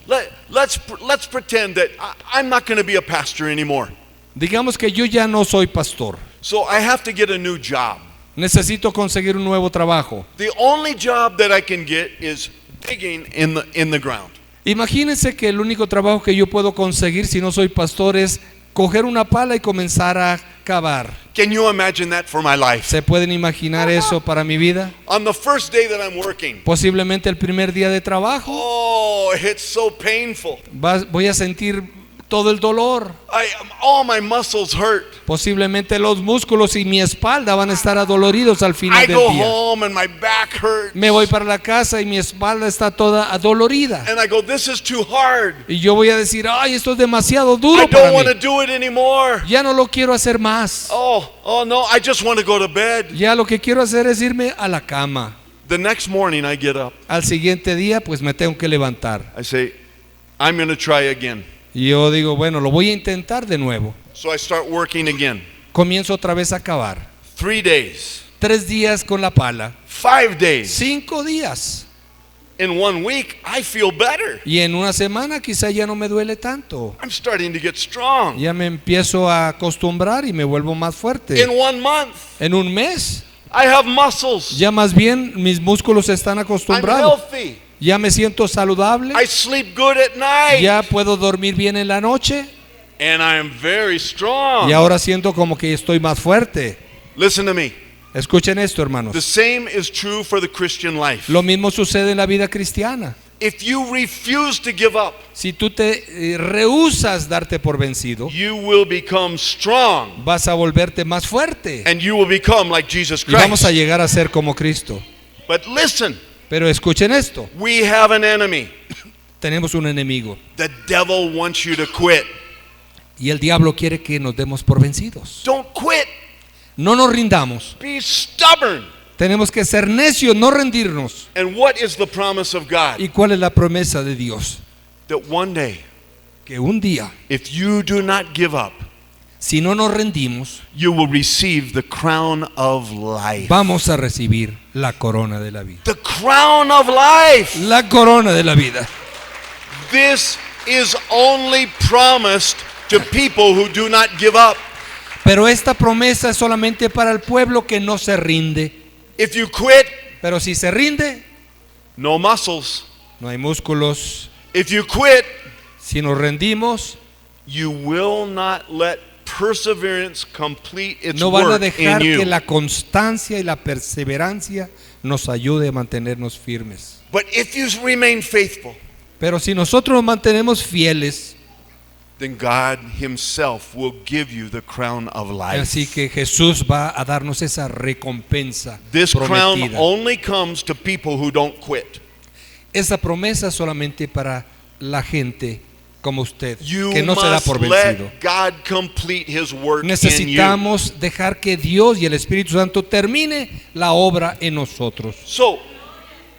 Speaker 4: Let's pretend that I'm not going to be a pastor anymore.
Speaker 3: Digamos que yo ya no soy pastor.
Speaker 4: So I have to get a new job.
Speaker 3: Necesito conseguir un nuevo trabajo.
Speaker 4: The only job that I can get is digging in the ground.
Speaker 3: Imagínense que el único trabajo que yo puedo conseguir si no soy pastor es coger una pala y comenzar a acabar.
Speaker 4: Can you imagine that for my life?
Speaker 3: ¿Se pueden imaginar eso para mi vida?
Speaker 4: On the first day that I'm working,
Speaker 3: Posiblemente el primer día de trabajo
Speaker 4: oh, it's so painful.
Speaker 3: voy a sentir todo el dolor.
Speaker 4: All my muscles hurt.
Speaker 3: Posiblemente los músculos y mi espalda van a estar adoloridos al final
Speaker 4: I
Speaker 3: del
Speaker 4: go
Speaker 3: día.
Speaker 4: home and my back hurts.
Speaker 3: Me voy para la casa y mi espalda está toda adolorida.
Speaker 4: And I go, this is too hard.
Speaker 3: Y yo voy a decir, ay, esto es demasiado
Speaker 4: I
Speaker 3: duro para
Speaker 4: don't want to
Speaker 3: mí.
Speaker 4: do it anymore.
Speaker 3: Ya no lo quiero hacer más.
Speaker 4: Oh no, I just want to go to bed.
Speaker 3: Ya lo que quiero hacer es irme a la cama.
Speaker 4: The next morning I get up.
Speaker 3: Al siguiente día, pues me tengo que levantar.
Speaker 4: I say, I'm going to try again.
Speaker 3: Y yo digo, bueno, lo voy a intentar de nuevo.
Speaker 4: So I start working again.
Speaker 3: Comienzo otra vez a cavar.
Speaker 4: 3 days,
Speaker 3: 3 días con la pala.
Speaker 4: 5 days.
Speaker 3: 5 días.
Speaker 4: In 1 week, I feel better.
Speaker 3: Y en una semana quizá ya no me duele tanto.
Speaker 4: I'm starting to get strong.
Speaker 3: Ya me empiezo a acostumbrar y me vuelvo más fuerte.
Speaker 4: In 1 month,
Speaker 3: En un mes,
Speaker 4: I have muscles.
Speaker 3: ya más bien mis músculos están
Speaker 4: I'm
Speaker 3: acostumbrados.
Speaker 4: healthy.
Speaker 3: Ya me siento saludable.
Speaker 4: I sleep good at night.
Speaker 3: Ya puedo dormir bien en la noche.
Speaker 4: And I'm very strong.
Speaker 3: Y ahora siento como que estoy más fuerte.
Speaker 4: Listen to me.
Speaker 3: Escuchen esto, hermanos.
Speaker 4: The same is true for the Christian life.
Speaker 3: Lo mismo sucede en la vida cristiana.
Speaker 4: If you refuse to give up,
Speaker 3: Si tú te rehusas darte por vencido,
Speaker 4: you will become strong.
Speaker 3: vas a volverte más fuerte.
Speaker 4: And you will become like Jesus
Speaker 3: Y vamos a
Speaker 4: Christ.
Speaker 3: llegar a ser como Cristo.
Speaker 4: But listen,
Speaker 3: Pero escuchen esto.
Speaker 4: we have an enemy.
Speaker 3: Tenemos un enemigo.
Speaker 4: The devil wants you to quit.
Speaker 3: Y el diablo quiere que nos demos por vencidos.
Speaker 4: Don't quit.
Speaker 3: No nos rindamos.
Speaker 4: Be stubborn.
Speaker 3: Tenemos que ser necios, no rendirnos.
Speaker 4: And what is the promise of God?
Speaker 3: ¿Y cuál es la promesa de Dios?
Speaker 4: That one day,
Speaker 3: Que un día,
Speaker 4: if you do not give up,
Speaker 3: si no nos rendimos,
Speaker 4: you will receive the crown of life.
Speaker 3: vamos a recibir la corona de la vida.
Speaker 4: The crown of life.
Speaker 3: La corona de la vida.
Speaker 4: This is only promised to people who do not give up.
Speaker 3: Pero esta promesa es solamente para el pueblo que no se rinde.
Speaker 4: If you quit,
Speaker 3: Pero si se rinde,
Speaker 4: no muscles.
Speaker 3: no hay músculos.
Speaker 4: If you quit,
Speaker 3: Si nos rendimos,
Speaker 4: you will not let perseverance complete its
Speaker 3: no van a
Speaker 4: work
Speaker 3: dejar
Speaker 4: in you.
Speaker 3: que la constancia y la perseverancia nos ayude a mantenernos firmes.
Speaker 4: But if you remain faithful,
Speaker 3: Pero si nosotros nos mantenemos fieles,
Speaker 4: then God himself will give you the crown of life.
Speaker 3: así que Jesús va a darnos esa recompensa
Speaker 4: This crown
Speaker 3: prometida.
Speaker 4: only comes to people who don't quit.
Speaker 3: Esa promesa solamente para la gente como usted,
Speaker 4: You
Speaker 3: que no se da
Speaker 4: must
Speaker 3: por vencido.
Speaker 4: let God complete his work in you.
Speaker 3: Necesitamos dejar que Dios y el Espíritu Santo termine la obra en nosotros.
Speaker 4: So,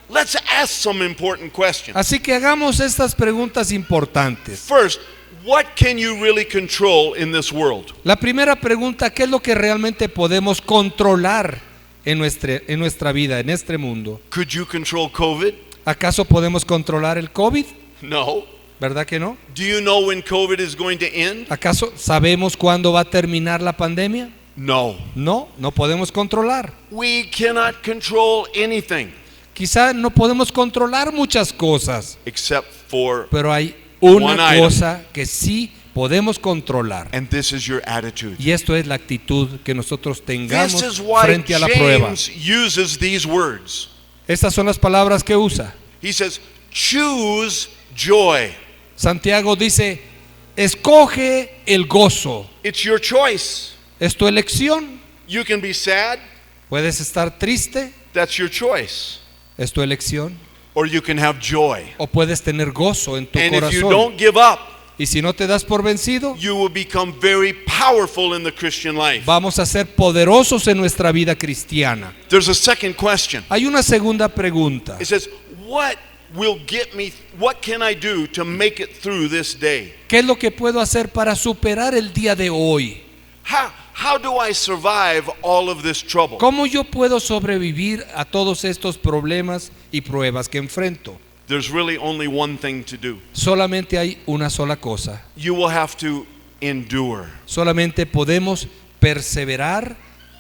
Speaker 4: let's ask some important questions.
Speaker 3: Así que hagamos estas preguntas importantes.
Speaker 4: First, what can you really control in this world?
Speaker 3: La primera pregunta, ¿qué es lo que realmente podemos controlar en nuestra vida, en este mundo?
Speaker 4: Could you control COVID?
Speaker 3: ¿Acaso podemos controlar el COVID?
Speaker 4: No.
Speaker 3: ¿Verdad que no?
Speaker 4: Do you know when COVID is going to end?
Speaker 3: ¿Acaso sabemos cuándo va a terminar la pandemia?
Speaker 4: No.
Speaker 3: No, no podemos controlar.
Speaker 4: We cannot control anything
Speaker 3: Quizá no podemos controlar muchas cosas,
Speaker 4: except for,
Speaker 3: pero hay
Speaker 4: One
Speaker 3: una
Speaker 4: item.
Speaker 3: cosa que sí podemos controlar.
Speaker 4: and this is your attitude.
Speaker 3: Y esto es la actitud que nosotros
Speaker 4: This
Speaker 3: tengamos
Speaker 4: is why
Speaker 3: frente a la prueba.
Speaker 4: James uses these words.
Speaker 3: Estas son las palabras que usa.
Speaker 4: He says, choose joy.
Speaker 3: Santiago dice, escoge el gozo.
Speaker 4: It's your choice.
Speaker 3: Es tu elección.
Speaker 4: You can be sad.
Speaker 3: Puedes estar triste,
Speaker 4: That's your choice.
Speaker 3: es tu elección.
Speaker 4: Or you can have joy.
Speaker 3: O puedes tener gozo en tu
Speaker 4: And if you
Speaker 3: corazón.
Speaker 4: don't give up,
Speaker 3: Y si no te das por vencido,
Speaker 4: you will become very powerful in the Christian life.
Speaker 3: vamos a ser poderosos en nuestra vida cristiana.
Speaker 4: There's a second question.
Speaker 3: Hay una segunda pregunta.
Speaker 4: It says, what can I do to make it through this day?
Speaker 3: ¿Qué es lo que puedo hacer para superar el día de hoy?
Speaker 4: How do I survive all of this trouble?
Speaker 3: ¿Cómo yo puedo sobrevivir a todos estos problemas y pruebas que enfrento?
Speaker 4: There's really only one thing to do.
Speaker 3: Solamente hay una sola cosa.
Speaker 4: You will have to endure.
Speaker 3: Solamente podemos perseverar,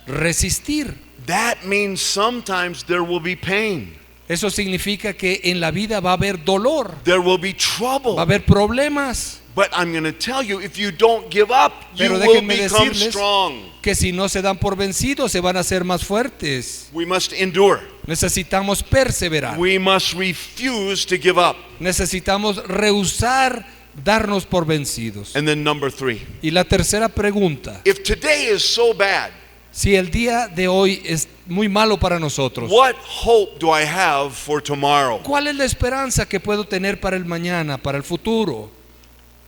Speaker 3: resistir.
Speaker 4: That means sometimes there will be pain.
Speaker 3: Eso significa que en la vida va a haber dolor,
Speaker 4: There will be
Speaker 3: va a
Speaker 4: trouble.
Speaker 3: haber problemas.
Speaker 4: But I'm going to tell you, if you don't give up, you
Speaker 3: Pero
Speaker 4: will
Speaker 3: déjenme
Speaker 4: become
Speaker 3: decirles
Speaker 4: strong.
Speaker 3: que si no se dan por vencidos, se van a hacer más fuertes.
Speaker 4: We must endure.
Speaker 3: Necesitamos perseverar.
Speaker 4: We must refuse to give up.
Speaker 3: Necesitamos rehusar darnos por vencidos.
Speaker 4: And then number 3.
Speaker 3: Y la tercera pregunta:
Speaker 4: If today is so bad,
Speaker 3: si el día de hoy es muy malo para nosotros,
Speaker 4: what hope do I have for tomorrow?
Speaker 3: ¿cuál es la esperanza que puedo tener para el mañana, para el futuro?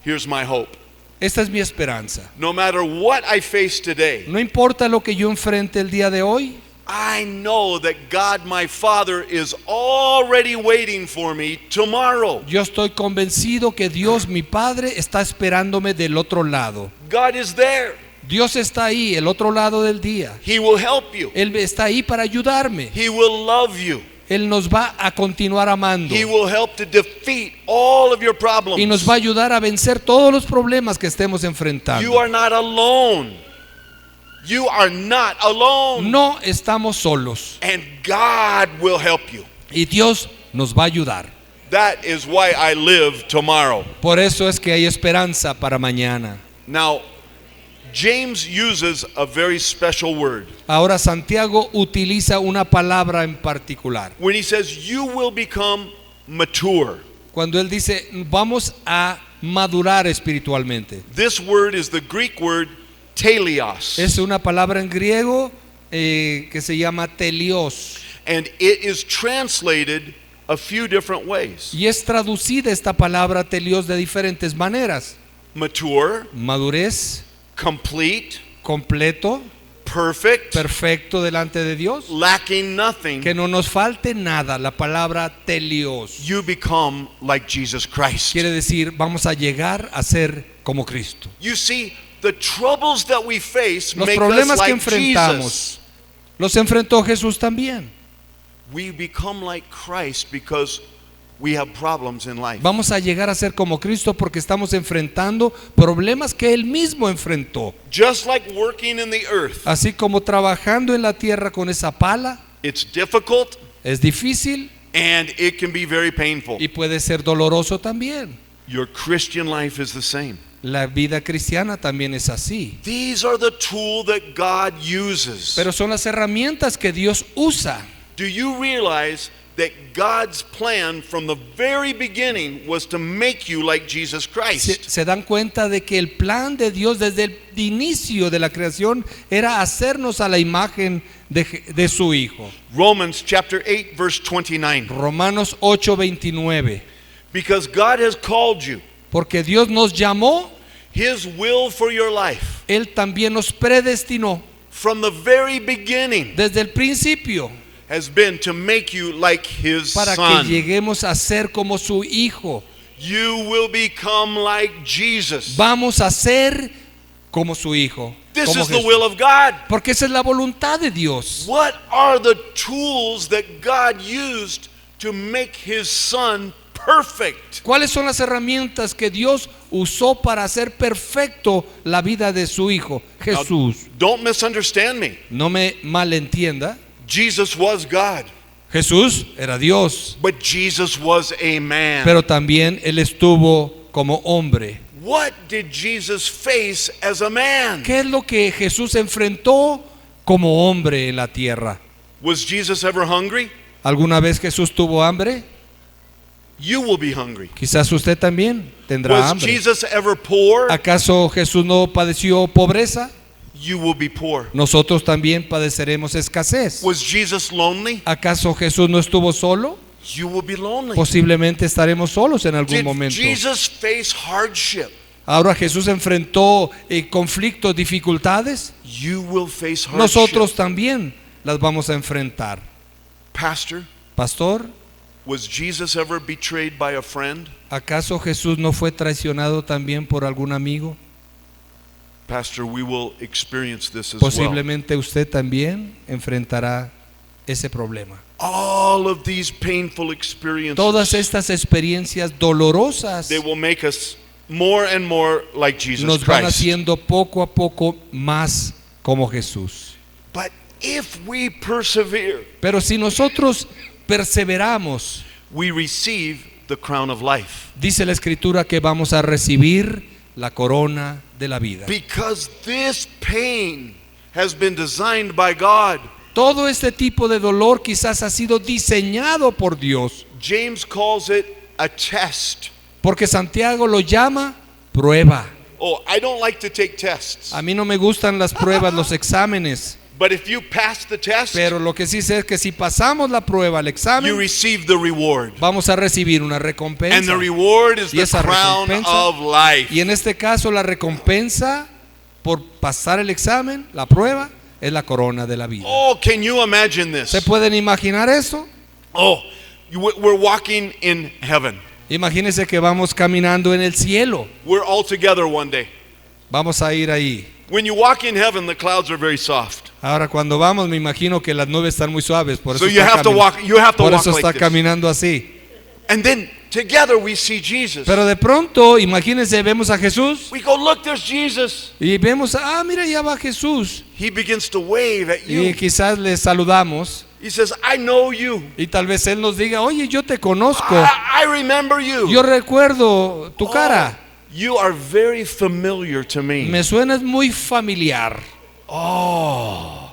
Speaker 4: Here's my hope.
Speaker 3: Esta es mi esperanza.
Speaker 4: No matter what I face today,
Speaker 3: No importa lo que yo enfrente el día de hoy,
Speaker 4: I know that God my Father is already waiting for me tomorrow.
Speaker 3: yo estoy convencido que Dios, mi Padre, está esperándome del otro lado.
Speaker 4: God is there.
Speaker 3: Dios está ahí, el otro lado del día.
Speaker 4: He will help you.
Speaker 3: Él está ahí para ayudarme.
Speaker 4: He will love you.
Speaker 3: Él nos va a continuar amando
Speaker 4: He will help to defeat all of your problems.
Speaker 3: y nos va a ayudar a vencer todos los problemas que estemos enfrentando.
Speaker 4: You are not alone. You are not alone.
Speaker 3: No estamos solos
Speaker 4: And God will help you.
Speaker 3: y Dios nos va a ayudar.
Speaker 4: That is why I live tomorrow.
Speaker 3: Por eso es que hay esperanza para mañana.
Speaker 4: Now, James uses a very special word.
Speaker 3: Ahora Santiago utiliza una palabra en particular.
Speaker 4: When he says, you will become mature.
Speaker 3: Cuando él dice, vamos a madurar espiritualmente.
Speaker 4: This word is the Greek word teleos.
Speaker 3: Es una palabra en griego que se llama telios.
Speaker 4: And it is translated a few different ways.
Speaker 3: Y es traducida esta palabra telios de diferentes maneras.
Speaker 4: Mature,
Speaker 3: Madurez,
Speaker 4: complete,
Speaker 3: completo,
Speaker 4: perfect,
Speaker 3: perfecto delante de Dios.
Speaker 4: lacking nothing.
Speaker 3: Que no nos falte nada. La palabra telios
Speaker 4: You become like Jesus Christ.
Speaker 3: quiere decir vamos a llegar a ser como Cristo.
Speaker 4: You see, the troubles that we face
Speaker 3: Los
Speaker 4: make us
Speaker 3: problemas que
Speaker 4: like Jesus.
Speaker 3: enfrentamos los enfrentó Jesús también.
Speaker 4: We become like Christ because we have problems in life.
Speaker 3: Vamos a llegar a ser como Cristo porque estamos enfrentando problemas que Él mismo enfrentó.
Speaker 4: Just like working in the earth,
Speaker 3: Así como trabajando en la tierra con esa pala,
Speaker 4: it's difficult
Speaker 3: es difícil
Speaker 4: and it can be very painful.
Speaker 3: y puede ser doloroso también.
Speaker 4: Your Christian life is the same.
Speaker 3: La vida cristiana también es así.
Speaker 4: These are the tools that God uses.
Speaker 3: Pero son las herramientas que Dios usa.
Speaker 4: Do you realize that God's plan from the very beginning was to make you like Jesus Christ?
Speaker 3: Se dan cuenta de que el plan de Dios desde el inicio de la creación era hacernos a la imagen de su Hijo.
Speaker 4: Romans chapter 8 verse 29.
Speaker 3: Romanos 8:29.
Speaker 4: Because God has called you,
Speaker 3: Porque Dios nos llamó,
Speaker 4: His will for your life
Speaker 3: Él también nos predestinó
Speaker 4: from the very beginning
Speaker 3: desde el principio
Speaker 4: has been to make you like His
Speaker 3: para
Speaker 4: Son.
Speaker 3: que lleguemos a ser como su Hijo.
Speaker 4: You will become like Jesus.
Speaker 3: Vamos a ser como su Hijo.
Speaker 4: This
Speaker 3: como
Speaker 4: is the
Speaker 3: Jesús.
Speaker 4: will of God.
Speaker 3: Porque esa es la voluntad de Dios.
Speaker 4: What are the tools that God used to make His Son perfect?
Speaker 3: ¿Cuáles son las herramientas que Dios usó para hacer perfecto la vida de su Hijo, Jesús?
Speaker 4: Now, don't misunderstand me.
Speaker 3: No me malentienda.
Speaker 4: Jesus was God,
Speaker 3: Jesús era Dios,
Speaker 4: but Jesus was a man.
Speaker 3: pero también Él estuvo como hombre.
Speaker 4: What did Jesus face as a man?
Speaker 3: ¿Qué es lo que Jesús enfrentó como hombre en la tierra?
Speaker 4: Was Jesus ever hungry?
Speaker 3: ¿Alguna vez Jesús tuvo hambre?
Speaker 4: You will be hungry.
Speaker 3: Quizás usted también tendrá
Speaker 4: Was
Speaker 3: hambre.
Speaker 4: Jesus ever poor?
Speaker 3: ¿Acaso Jesús no padeció pobreza?
Speaker 4: You will be poor.
Speaker 3: Nosotros también padeceremos escasez.
Speaker 4: Was Jesus lonely?
Speaker 3: ¿Acaso Jesús no estuvo solo?
Speaker 4: You will be lonely.
Speaker 3: Posiblemente estaremos solos en algún
Speaker 4: Did
Speaker 3: momento.
Speaker 4: Jesus face hardship?
Speaker 3: Ahora Jesús enfrentó conflictos, dificultades.
Speaker 4: You will face hardship.
Speaker 3: Nosotros también las vamos a enfrentar.
Speaker 4: Pastor,
Speaker 3: Pastor,
Speaker 4: was Jesus ever betrayed by a friend?
Speaker 3: ¿acaso Jesús no fue traicionado también por algún amigo?
Speaker 4: Pastor, we will experience this as well.
Speaker 3: Posiblemente usted también enfrentará ese problema.
Speaker 4: All of these painful experiences,
Speaker 3: Todas estas experiencias dolorosas
Speaker 4: they will make us more and more like Jesus
Speaker 3: nos van
Speaker 4: Christ.
Speaker 3: haciendo poco a poco más como Jesús.
Speaker 4: But if we persevere,
Speaker 3: Pero si nosotros perseveramos,
Speaker 4: we receive the crown of life.
Speaker 3: Dice la Escritura que vamos a recibir la corona de la vida.
Speaker 4: Because this pain has been designed by God.
Speaker 3: Todo este tipo de dolor quizás ha sido diseñado por Dios,
Speaker 4: James calls it a test.
Speaker 3: porque Santiago lo llama prueba.
Speaker 4: Oh, I don't like to take tests.
Speaker 3: A mí no me gustan las pruebas, los exámenes,
Speaker 4: But if you pass the test,
Speaker 3: pero lo que sí sé es que si pasamos la prueba, el
Speaker 4: you
Speaker 3: examen,
Speaker 4: receive the reward.
Speaker 3: vamos a recibir una
Speaker 4: And
Speaker 3: recompensa.
Speaker 4: the reward is
Speaker 3: Y
Speaker 4: the
Speaker 3: esa
Speaker 4: crown
Speaker 3: recompensa-
Speaker 4: of life.
Speaker 3: Y en este caso la recompensa por pasar el examen, la prueba, es la corona de la vida.
Speaker 4: Oh, can you imagine this?
Speaker 3: ¿Se pueden imaginar eso?
Speaker 4: Oh, we're walking in heaven.
Speaker 3: Imagínense que vamos caminando en el cielo.
Speaker 4: We're all together one day.
Speaker 3: Vamos a ir ahí.
Speaker 4: When you walk in heaven, the clouds are very soft.
Speaker 3: Ahora cuando vamos me imagino que las nubes están muy suaves, por eso
Speaker 4: So you
Speaker 3: está,
Speaker 4: have to walk. You have to
Speaker 3: por
Speaker 4: walk
Speaker 3: eso
Speaker 4: like
Speaker 3: está
Speaker 4: this.
Speaker 3: caminando así.
Speaker 4: And then together we see Jesus.
Speaker 3: Pero de pronto, imagínense, vemos a Jesús
Speaker 4: We go, look, there's Jesus.
Speaker 3: y vemos, mira, ya va Jesús.
Speaker 4: He begins to wave at
Speaker 3: Y
Speaker 4: you.
Speaker 3: quizás le saludamos
Speaker 4: He says, I know you.
Speaker 3: y tal vez Él nos diga, oye, yo te conozco,
Speaker 4: I remember you.
Speaker 3: yo recuerdo tu
Speaker 4: Oh,
Speaker 3: cara,
Speaker 4: you are very familiar to me.
Speaker 3: me suenas muy familiar.
Speaker 4: Oh,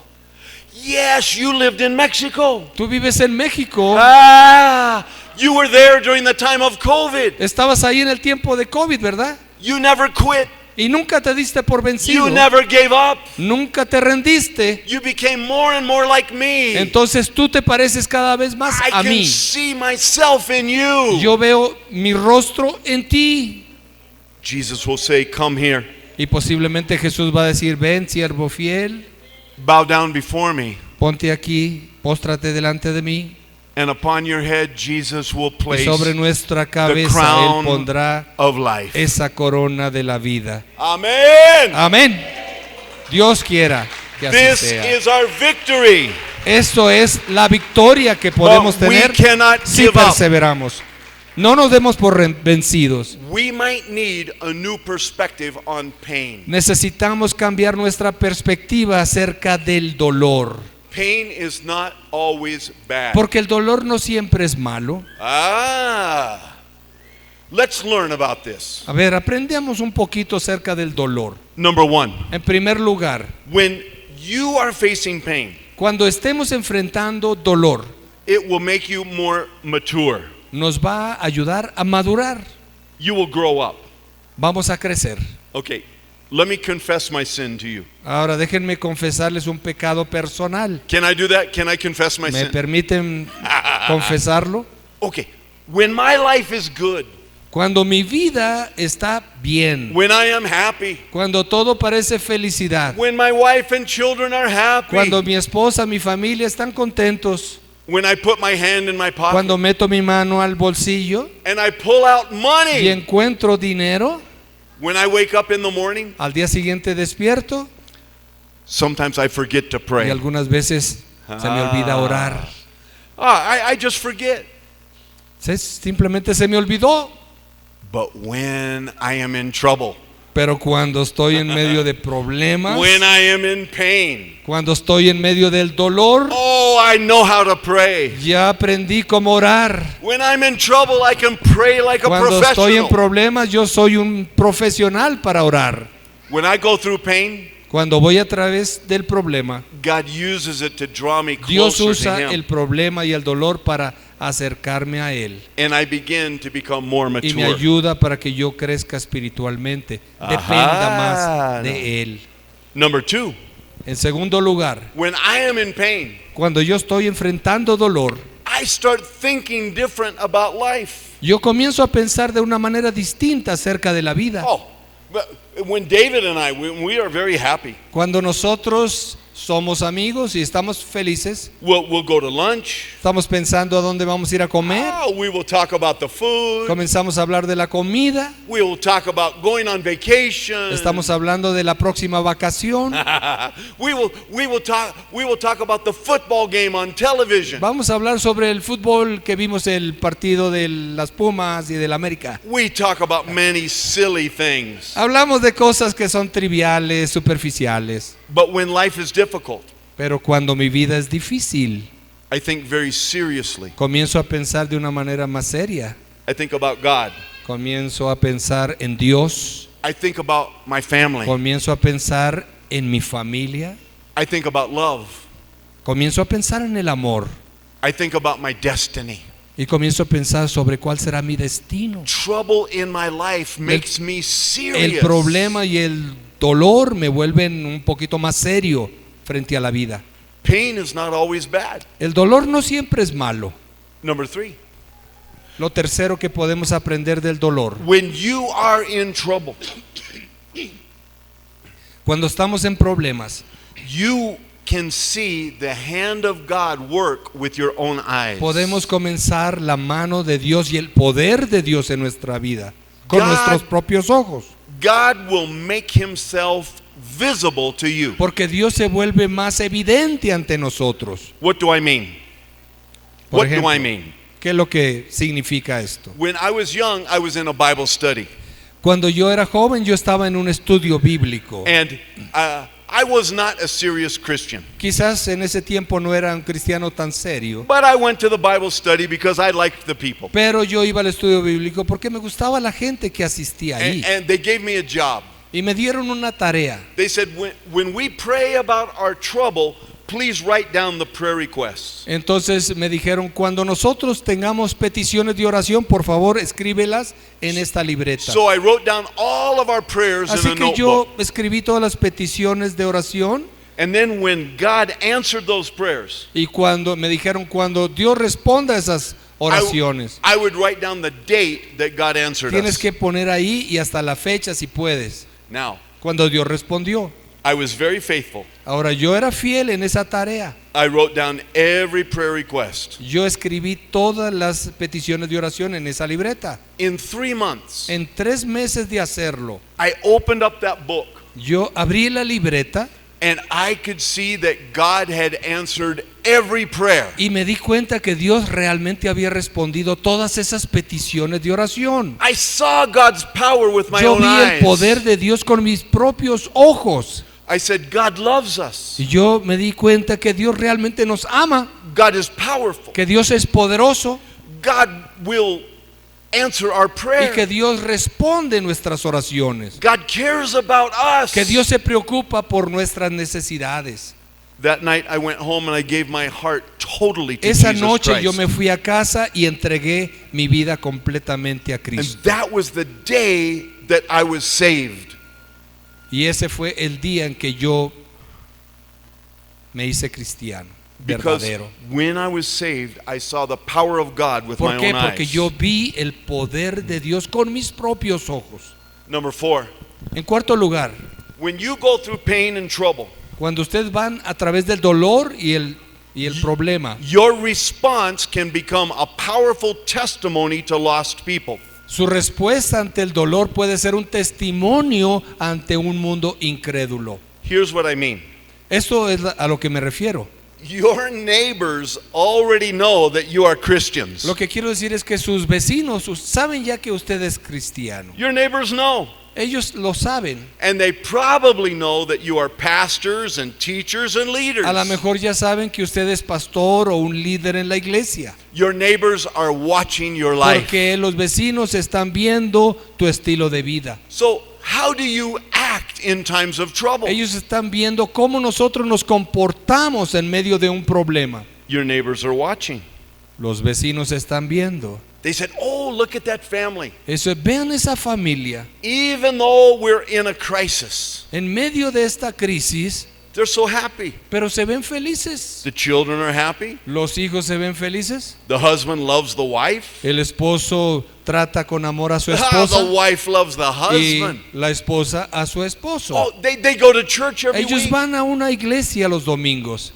Speaker 4: yes, you lived in Mexico.
Speaker 3: Tú vives en México,
Speaker 4: You were there during the time of COVID.
Speaker 3: estabas ahí en el tiempo de COVID, ¿verdad?
Speaker 4: You never quit.
Speaker 3: Y nunca te diste por vencido,
Speaker 4: You never gave up.
Speaker 3: nunca te rendiste.
Speaker 4: You became more and more like me.
Speaker 3: Entonces tú te pareces cada vez más
Speaker 4: I
Speaker 3: a
Speaker 4: can
Speaker 3: mí.
Speaker 4: see myself in you.
Speaker 3: Yo veo mi rostro en ti.
Speaker 4: Jesus will say, come here.
Speaker 3: Y posiblemente Jesús va a decir, ven, siervo fiel,
Speaker 4: Bow down before me.
Speaker 3: ponte aquí, póstrate delante de mí.
Speaker 4: And upon your head, Jesus will
Speaker 3: Y
Speaker 4: place
Speaker 3: sobre nuestra
Speaker 4: the
Speaker 3: cabeza Él
Speaker 4: crown
Speaker 3: pondrá
Speaker 4: of life.
Speaker 3: esa corona de la vida.
Speaker 4: Amen.
Speaker 3: Amén. Dios quiera que así
Speaker 4: This
Speaker 3: sea.
Speaker 4: is our victory.
Speaker 3: Esto es la victoria que podemos
Speaker 4: But we
Speaker 3: tener
Speaker 4: cannot
Speaker 3: si
Speaker 4: give up.
Speaker 3: perseveramos. No nos demos por vencidos.
Speaker 4: We might need a new perspective on pain.
Speaker 3: Necesitamos cambiar nuestra perspectiva acerca del dolor.
Speaker 4: Pain is not always bad.
Speaker 3: Porque el dolor no siempre es malo.
Speaker 4: Let's learn about this.
Speaker 3: A ver, aprendamos un poquito acerca del dolor.
Speaker 4: Number one,
Speaker 3: En primer lugar,
Speaker 4: when you are facing pain,
Speaker 3: cuando estemos enfrentando dolor,
Speaker 4: it will make you more mature.
Speaker 3: nos va a ayudar a madurar.
Speaker 4: You will grow up.
Speaker 3: Vamos a crecer.
Speaker 4: Okay, let me confess my sin to you.
Speaker 3: Ahora déjenme confesarles un pecado personal.
Speaker 4: Can I do that? Can I confess my
Speaker 3: ¿Me
Speaker 4: sin?
Speaker 3: permiten confesarlo?
Speaker 4: Okay, when my life is good,
Speaker 3: Cuando mi vida está bien,
Speaker 4: when I am happy,
Speaker 3: cuando todo parece felicidad,
Speaker 4: when my wife and children are happy,
Speaker 3: cuando mi esposa, mi familia están contentos,
Speaker 4: when I put my hand in my pocket
Speaker 3: cuando meto mi mano al bolsillo
Speaker 4: and I pull out
Speaker 3: y
Speaker 4: money,
Speaker 3: encuentro dinero,
Speaker 4: when I wake up in the morning,
Speaker 3: al día siguiente despierto
Speaker 4: sometimes I forget to
Speaker 3: y
Speaker 4: pray.
Speaker 3: algunas veces se me olvida orar.
Speaker 4: I just forget.
Speaker 3: Simplemente se me olvidó.
Speaker 4: But when I am in trouble,
Speaker 3: Pero cuando estoy en medio de problemas,
Speaker 4: when I am in pain,
Speaker 3: cuando estoy en medio del dolor,
Speaker 4: oh, I know how to pray.
Speaker 3: ya aprendí cómo orar.
Speaker 4: When I'm in trouble, I can pray like a
Speaker 3: Cuando estoy en
Speaker 4: professional.
Speaker 3: problemas, yo soy un profesional para orar.
Speaker 4: When I go through pain,
Speaker 3: Cuando voy a través del problema,
Speaker 4: God uses it to draw me
Speaker 3: Dios
Speaker 4: closer to
Speaker 3: usa el
Speaker 4: Him.
Speaker 3: problema y el dolor para acercarme a Él.
Speaker 4: And I begin to become more
Speaker 3: Y me
Speaker 4: mature.
Speaker 3: ayuda para que yo crezca espiritualmente, dependa más de Él.
Speaker 4: Number two,
Speaker 3: En segundo lugar,
Speaker 4: when I am in pain,
Speaker 3: cuando yo estoy enfrentando dolor,
Speaker 4: I start thinking different about life.
Speaker 3: yo comienzo a pensar de una manera distinta acerca de la vida.
Speaker 4: Oh, but when David and I, we are very happy.
Speaker 3: Cuando nosotros somos amigos y estamos felices,
Speaker 4: We'll go to lunch.
Speaker 3: estamos pensando a dónde vamos a ir a comer,
Speaker 4: Oh, we will talk about the food.
Speaker 3: comenzamos a hablar de la comida,
Speaker 4: We will talk about going on vacation.
Speaker 3: estamos hablando de la próxima vacación,
Speaker 4: we will talk about the football game on television.
Speaker 3: vamos a hablar sobre el fútbol que vimos el partido de las Pumas y del América.
Speaker 4: We talk about many silly things.
Speaker 3: Hablamos de cosas que son triviales, superficiales,
Speaker 4: But when life is difficult,
Speaker 3: pero cuando mi vida es difícil,
Speaker 4: I think very seriously.
Speaker 3: comienzo a pensar de una manera más seria.
Speaker 4: I think about God.
Speaker 3: Comienzo a pensar en Dios.
Speaker 4: I think about my family.
Speaker 3: Comienzo a pensar en mi familia.
Speaker 4: I think about love.
Speaker 3: Comienzo a pensar en el amor.
Speaker 4: I think about my destiny.
Speaker 3: Y comienzo a pensar sobre cuál será mi destino.
Speaker 4: Trouble in my life makes me serious.
Speaker 3: El problema y el dolor me vuelven un poquito más serio frente a la vida.
Speaker 4: Pain is not always bad.
Speaker 3: El dolor no siempre es malo.
Speaker 4: Number 3.
Speaker 3: Lo tercero que podemos aprender del dolor.
Speaker 4: When you are in trouble,
Speaker 3: Cuando estamos en problemas,
Speaker 4: you can see the hand of God work with your own eyes.
Speaker 3: podemos comenzar la mano de Dios y el poder de Dios en nuestra vida con
Speaker 4: God-
Speaker 3: nuestros propios ojos.
Speaker 4: God will make himself visible to you.
Speaker 3: Porque Dios se vuelve más evidente ante nosotros.
Speaker 4: What do I mean?
Speaker 3: Por
Speaker 4: What
Speaker 3: ejemplo,
Speaker 4: do I mean?
Speaker 3: ¿qué es lo que significa esto?
Speaker 4: When I was young, I was in a Bible study.
Speaker 3: Cuando yo era joven, yo estaba en un estudio bíblico.
Speaker 4: And I was not a serious Christian.
Speaker 3: Quizás en ese tiempo no era un cristiano tan serio,
Speaker 4: But I went to the Bible study because I liked the people.
Speaker 3: pero yo iba al estudio bíblico porque me gustaba la gente que asistía ahí.
Speaker 4: And they gave me a job.
Speaker 3: Y me dieron una tarea.
Speaker 4: They said, when we pray about our trouble, please write down the prayer requests.
Speaker 3: Entonces me dijeron, cuando nosotros tengamos peticiones de oración, por favor escríbelas en esta libreta.
Speaker 4: So I wrote down all of our prayers in
Speaker 3: Así
Speaker 4: a
Speaker 3: que yo
Speaker 4: notebook.
Speaker 3: escribí todas las peticiones de oración.
Speaker 4: And then when God answered those prayers,
Speaker 3: Y cuando me dijeron, cuando Dios responda a esas oraciones,
Speaker 4: I would write down the date that God answered
Speaker 3: tienes
Speaker 4: us.
Speaker 3: que poner ahí y hasta la fecha si puedes,
Speaker 4: Now,
Speaker 3: cuando Dios respondió.
Speaker 4: I was very faithful.
Speaker 3: Ahora yo era fiel en esa tarea.
Speaker 4: I wrote down every prayer request.
Speaker 3: Yo escribí todas las peticiones de oración en esa libreta.
Speaker 4: In 3 months,
Speaker 3: En 3 meses de hacerlo,
Speaker 4: I opened up that book
Speaker 3: yo abrí la libreta
Speaker 4: and I could see that God had answered every prayer.
Speaker 3: y me di cuenta que Dios realmente había respondido todas esas peticiones de oración.
Speaker 4: I saw God's power with my
Speaker 3: Yo
Speaker 4: own
Speaker 3: vi el
Speaker 4: eyes.
Speaker 3: poder de Dios con mis propios ojos.
Speaker 4: I said, God loves us.
Speaker 3: Y yo me di cuenta que Dios realmente nos ama,
Speaker 4: God is powerful.
Speaker 3: que Dios es poderoso
Speaker 4: God will answer our
Speaker 3: y
Speaker 4: prayer.
Speaker 3: que Dios responde nuestras oraciones.
Speaker 4: God cares about us.
Speaker 3: Que Dios se preocupa por nuestras necesidades.
Speaker 4: That night I went home and I gave my heart totally to
Speaker 3: Esa
Speaker 4: Jesus
Speaker 3: noche
Speaker 4: Christ.
Speaker 3: yo me fui a casa y entregué mi vida completamente a
Speaker 4: And
Speaker 3: Cristo.
Speaker 4: that was the day that I was saved.
Speaker 3: Y ese fue el día en que yo me hice cristiano,
Speaker 4: Because
Speaker 3: verdadero.
Speaker 4: when I was saved, I saw the power of God with my
Speaker 3: ¿Por qué?
Speaker 4: own
Speaker 3: Porque
Speaker 4: eyes.
Speaker 3: yo vi el poder de Dios con mis propios ojos.
Speaker 4: Number 4,
Speaker 3: En cuarto lugar,
Speaker 4: when you go through pain and trouble,
Speaker 3: cuando ustedes van a través del dolor y el problema,
Speaker 4: your response can become a powerful testimony to lost people.
Speaker 3: su respuesta ante el dolor puede ser un testimonio ante un mundo incrédulo.
Speaker 4: Here's what I mean.
Speaker 3: Esto es a lo que me refiero.
Speaker 4: Your neighbors already know that you are Christians.
Speaker 3: Lo que quiero decir es que sus vecinos saben ya que usted es cristiano.
Speaker 4: Your neighbors know.
Speaker 3: Ellos lo saben.
Speaker 4: And they probably know that you are pastors and teachers and leaders.
Speaker 3: A lo mejor ya saben que usted es pastor o un líder en la iglesia.
Speaker 4: Your neighbors are watching your life.
Speaker 3: Porque los vecinos están viendo tu estilo de vida.
Speaker 4: So, how do you act in times of trouble?
Speaker 3: Ellos están viendo cómo nosotros nos comportamos en medio de un problema.
Speaker 4: Your neighbors are watching.
Speaker 3: Los vecinos están viendo.
Speaker 4: They said, "Oh, look at that family.
Speaker 3: Eso es, vean esa familia.
Speaker 4: Even though we're in a crisis,
Speaker 3: En medio de esta crisis,
Speaker 4: they're so happy.
Speaker 3: pero se ven felices.
Speaker 4: The children are happy.
Speaker 3: Los hijos se ven felices.
Speaker 4: The husband loves the wife.
Speaker 3: El esposo trata con amor a su
Speaker 4: The
Speaker 3: esposa
Speaker 4: wife loves the
Speaker 3: y
Speaker 4: husband.
Speaker 3: la esposa a su esposo.
Speaker 4: Oh, they go to church every
Speaker 3: Ellos
Speaker 4: week.
Speaker 3: van a una iglesia los domingos.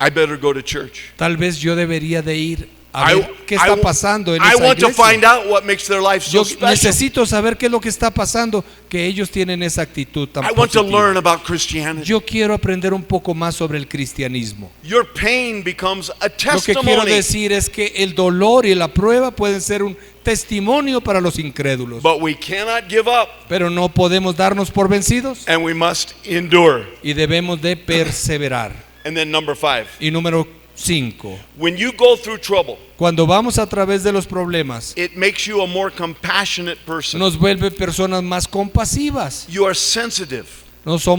Speaker 4: I better go to church.
Speaker 3: Tal vez yo debería de ir a
Speaker 4: I-
Speaker 3: ver qué está pasando en
Speaker 4: I
Speaker 3: esa
Speaker 4: want to
Speaker 3: iglesia.
Speaker 4: find out what makes their life so
Speaker 3: Yo
Speaker 4: special.
Speaker 3: necesito saber qué es lo que está pasando, que ellos tienen esa actitud tan
Speaker 4: I want to
Speaker 3: positiva.
Speaker 4: learn about Christianity.
Speaker 3: Yo quiero aprender un poco más sobre el cristianismo.
Speaker 4: Your pain becomes a
Speaker 3: Lo que quiero
Speaker 4: testimony.
Speaker 3: decir es que el dolor y la prueba pueden ser un testimonio para los incrédulos,
Speaker 4: But we cannot give up,
Speaker 3: pero no podemos darnos por vencidos
Speaker 4: and we must endure.
Speaker 3: y debemos de perseverar.
Speaker 4: And then number 5,
Speaker 3: Y número 5.
Speaker 4: When you go through trouble,
Speaker 3: Cuando vamos a través de los problemas,
Speaker 4: it makes you a more compassionate person.
Speaker 3: nos vuelve personas más compasivas.
Speaker 4: You are sensitive.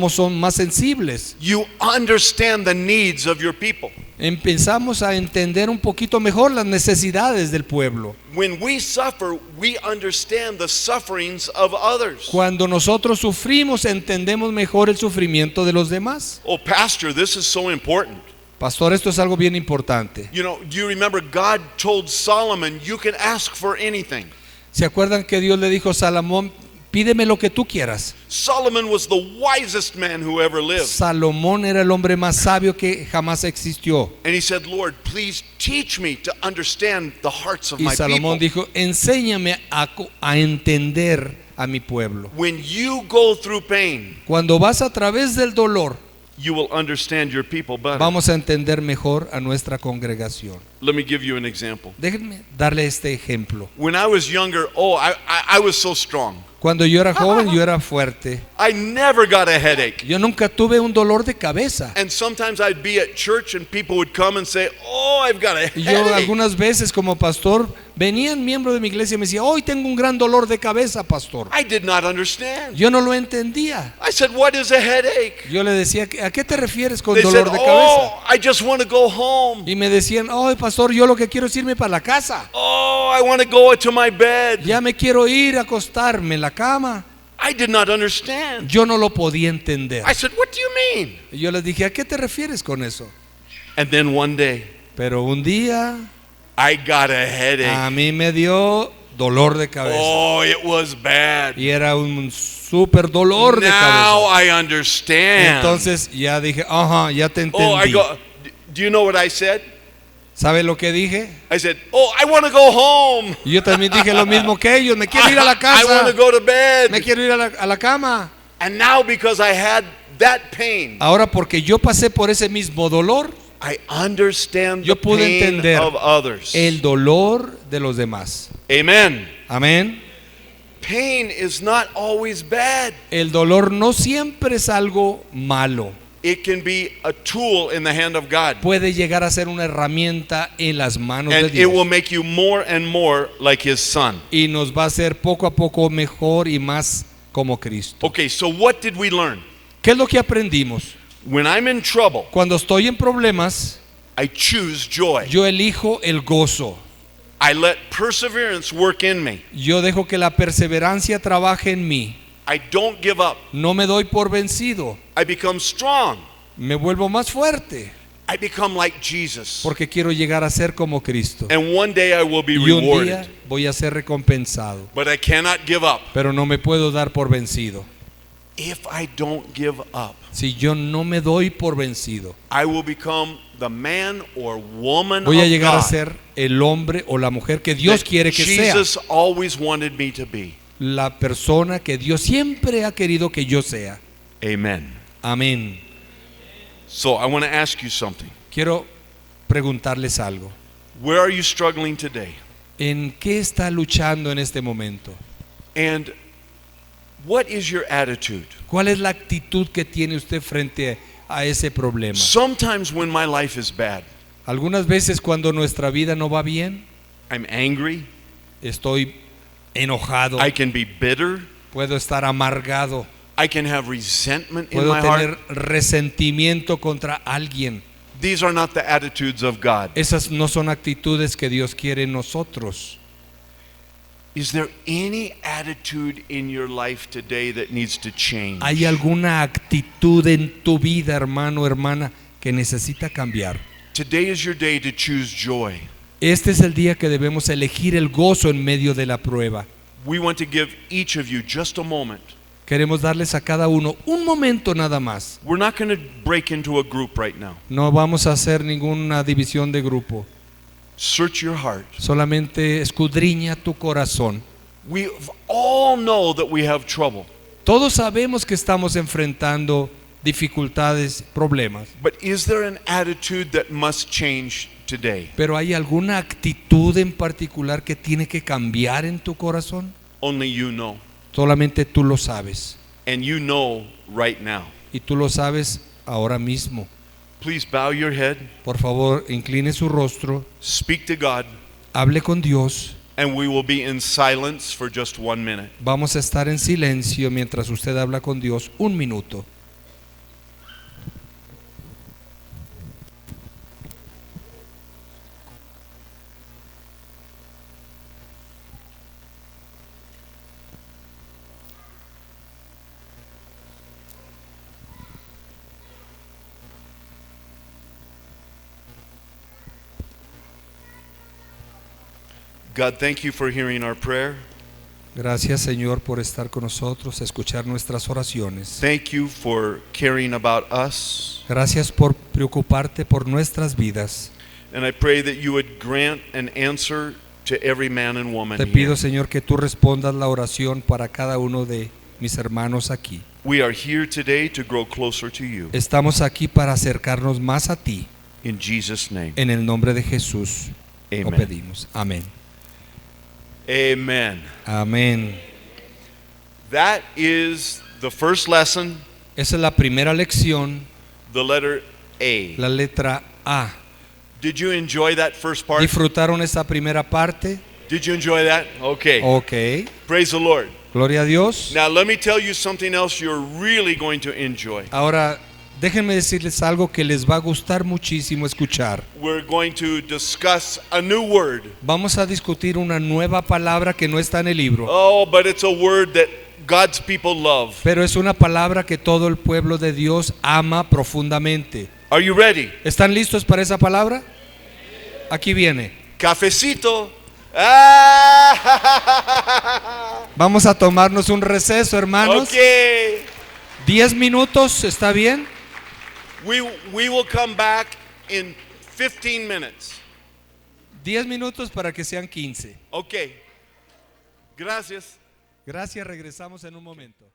Speaker 3: Son más sensibles.
Speaker 4: You understand the needs of your people.
Speaker 3: Empezamos a entender un poquito mejor las necesidades del pueblo.
Speaker 4: When we suffer, we understand the sufferings of others.
Speaker 3: Cuando nosotros sufrimos, entendemos mejor el sufrimiento de los demás.
Speaker 4: Oh, Pastor, this is so important.
Speaker 3: Pastor, esto es algo bien importante.
Speaker 4: You know, do you remember God told Solomon, you can ask for anything?
Speaker 3: ¿Se acuerdan que Dios le dijo a Salomón, pídeme lo que tú quieras?
Speaker 4: Solomon was the wisest man who ever lived.
Speaker 3: Salomón era el hombre más sabio que jamás existió.
Speaker 4: And he said, Lord, please teach me to understand the hearts of
Speaker 3: Y
Speaker 4: my
Speaker 3: Salomón
Speaker 4: people.
Speaker 3: dijo, enséñame a entender a mi pueblo.
Speaker 4: When you go through pain,
Speaker 3: Cuando vas a través del dolor,
Speaker 4: you will understand your people better.
Speaker 3: vamos a entender mejor a nuestra congregación.
Speaker 4: Let me give you an example.
Speaker 3: Déjenme darle este ejemplo.
Speaker 4: When I was younger, I was so strong.
Speaker 3: Cuando yo era joven, yo era fuerte.
Speaker 4: I never got a headache.
Speaker 3: Yo nunca tuve un dolor de cabeza.
Speaker 4: And sometimes I'd be at church and people would come and say, oh, I've got a
Speaker 3: Y yo
Speaker 4: headache.
Speaker 3: algunas veces como pastor, venían miembros de mi iglesia y me decían, hoy tengo un gran dolor de cabeza, pastor.
Speaker 4: I did not understand.
Speaker 3: Yo no lo entendía.
Speaker 4: I said, what is a headache?
Speaker 3: Yo le decía, ¿a qué te refieres con
Speaker 4: They said,
Speaker 3: dolor de cabeza?
Speaker 4: oh, I just want to go home.
Speaker 3: Y me decían, oh, pastor, yo lo que quiero es irme para la casa.
Speaker 4: Oh, I want to go to my bed.
Speaker 3: Ya me quiero ir a acostarme en la cama.
Speaker 4: I did not understand.
Speaker 3: Yo no lo podía entender.
Speaker 4: I said, what do you mean?
Speaker 3: Y yo les dije, ¿a qué te refieres con eso?
Speaker 4: And then one day,
Speaker 3: Pero un día
Speaker 4: I got a headache.
Speaker 3: a mí me dio dolor de cabeza.
Speaker 4: Oh, it was bad.
Speaker 3: Y era un súper dolor de
Speaker 4: Now
Speaker 3: cabeza.
Speaker 4: I understand.
Speaker 3: Entonces ya dije, ajá, ya te
Speaker 4: oh, I
Speaker 3: entendí.
Speaker 4: go. Do you know what I said?
Speaker 3: ¿Sabe lo que dije?
Speaker 4: I said, oh, I want to go home.
Speaker 3: Y yo también dije lo mismo que ellos. Me quiero ir a la
Speaker 4: I want
Speaker 3: casa.
Speaker 4: to go to bed.
Speaker 3: Me quiero ir a la cama.
Speaker 4: And now because I had that pain,
Speaker 3: Ahora porque yo pasé por ese mismo dolor,
Speaker 4: I understand the
Speaker 3: yo pude
Speaker 4: pain
Speaker 3: entender
Speaker 4: of others.
Speaker 3: el dolor de los demás.
Speaker 4: Amen.
Speaker 3: Amén.
Speaker 4: Pain is not always bad.
Speaker 3: El dolor no siempre es algo malo.
Speaker 4: It can be a tool in the hand of God.
Speaker 3: Puede llegar a ser una herramienta en las manos de
Speaker 4: And it will
Speaker 3: Dios.
Speaker 4: make you more and more like His Son.
Speaker 3: Y nos va a hacer poco a poco mejor y más como Cristo.
Speaker 4: Okay, so what did we learn?
Speaker 3: ¿Qué es lo que aprendimos?
Speaker 4: When I'm in trouble,
Speaker 3: Cuando estoy en problemas,
Speaker 4: I choose joy.
Speaker 3: yo elijo el gozo.
Speaker 4: I let perseverance work in me.
Speaker 3: Yo dejo que la perseverancia trabaje en mí.
Speaker 4: I don't give up.
Speaker 3: No me doy por vencido.
Speaker 4: I become strong.
Speaker 3: Me vuelvo más fuerte
Speaker 4: I become like Jesus.
Speaker 3: porque quiero llegar a ser como Cristo.
Speaker 4: And one day I will be
Speaker 3: Y un
Speaker 4: rewarded.
Speaker 3: día voy a ser recompensado.
Speaker 4: But I cannot give up.
Speaker 3: Pero no me puedo dar por vencido.
Speaker 4: If I don't give up,
Speaker 3: Si yo no me doy por vencido,
Speaker 4: I will become the man or woman
Speaker 3: voy a
Speaker 4: of
Speaker 3: llegar a
Speaker 4: God
Speaker 3: ser el hombre o la mujer que Dios
Speaker 4: that
Speaker 3: quiere que sea.
Speaker 4: Jesus always wanted me to be.
Speaker 3: La persona que Dios siempre ha querido que yo sea.
Speaker 4: Amen.
Speaker 3: Amén.
Speaker 4: So I want to ask you something.
Speaker 3: Quiero preguntarles algo.
Speaker 4: Where are you struggling today?
Speaker 3: ¿En qué está luchando en este momento?
Speaker 4: And what is your attitude?
Speaker 3: ¿Cuál es la actitud que tiene usted frente a ese problema?
Speaker 4: Sometimes when my life is bad,
Speaker 3: Algunas veces cuando nuestra vida no va bien,
Speaker 4: I'm angry,
Speaker 3: estoy enojado,
Speaker 4: I can be bitter,
Speaker 3: puedo estar amargado,
Speaker 4: I can have resentment in
Speaker 3: puedo
Speaker 4: my
Speaker 3: tener
Speaker 4: heart.
Speaker 3: resentimiento contra alguien.
Speaker 4: These are not the attitudes of God.
Speaker 3: Esas no son actitudes que Dios quiere en nosotros.
Speaker 4: Is there any attitude in your life today that needs to change?
Speaker 3: ¿Hay alguna actitud en tu vida, hermano, hermana, que necesita cambiar?
Speaker 4: Today is your day to choose joy.
Speaker 3: Este es el día que debemos elegir el gozo en medio de la prueba.
Speaker 4: We want to give each of you just a moment.
Speaker 3: Queremos darles a cada uno un momento nada más.
Speaker 4: We're not going to break into a group right now.
Speaker 3: No vamos a hacer ninguna división de grupo.
Speaker 4: Search your heart.
Speaker 3: Solamente escudriña tu corazón.
Speaker 4: We all know that we have trouble.
Speaker 3: Todos sabemos que estamos enfrentando dificultades, problemas.
Speaker 4: But is there an attitude that must change today?
Speaker 3: Pero ¿hay alguna actitud en particular que tiene que cambiar en tu corazón?
Speaker 4: Only you know.
Speaker 3: Solamente tú lo sabes.
Speaker 4: And you know right now.
Speaker 3: Y tú lo sabes ahora mismo.
Speaker 4: Please bow your head,
Speaker 3: Por favor, incline su rostro,
Speaker 4: speak to God,
Speaker 3: hable con Dios.
Speaker 4: and we will be in silence for just 1 minute.
Speaker 3: Vamos a estar en silencio mientras usted habla con Dios 1 minuto.
Speaker 4: God, thank you for hearing our prayer.
Speaker 3: Gracias, Señor, por estar con nosotros, escuchar nuestras oraciones.
Speaker 4: Thank you for caring about us.
Speaker 3: Gracias por preocuparte por nuestras vidas.
Speaker 4: And I pray that you would grant an answer to every man and woman
Speaker 3: Te
Speaker 4: here.
Speaker 3: pido, Señor, que tú respondas la oración para cada uno de mis hermanos aquí.
Speaker 4: We are here today to grow closer to you.
Speaker 3: Estamos aquí para acercarnos más a ti.
Speaker 4: In Jesus' name.
Speaker 3: En el nombre de Jesús lo
Speaker 4: Amen.
Speaker 3: pedimos. Amén.
Speaker 4: Amen.
Speaker 3: Amén.
Speaker 4: That is the first lesson,
Speaker 3: Esa es la primera lección,
Speaker 4: the letter A.
Speaker 3: la letra A.
Speaker 4: Did you enjoy that first part?
Speaker 3: ¿Disfrutaron esa primera parte?
Speaker 4: Did you enjoy that? Okay.
Speaker 3: Ok.
Speaker 4: Praise the Lord.
Speaker 3: Gloria a Dios.
Speaker 4: Now let me tell you something else you're really going to enjoy.
Speaker 3: Ahora, déjenme decirles algo que les va a gustar muchísimo escuchar.
Speaker 4: We're going to discuss a new word.
Speaker 3: Vamos a discutir una nueva palabra que no está en el libro,
Speaker 4: Oh, but it's a word that God's people love.
Speaker 3: pero es una palabra que todo el pueblo de Dios ama profundamente.
Speaker 4: Are you ready?
Speaker 3: ¿Están listos para esa palabra? Aquí viene.
Speaker 4: Cafecito. Ah,
Speaker 3: Vamos a tomarnos un receso, hermanos.
Speaker 4: okay.
Speaker 3: 10 minutos, ¿está bien?
Speaker 4: We will come back in 15 minutes.
Speaker 3: 10 minutos para que sean 15.
Speaker 4: Okay. Gracias.
Speaker 3: Gracias, regresamos en un momento.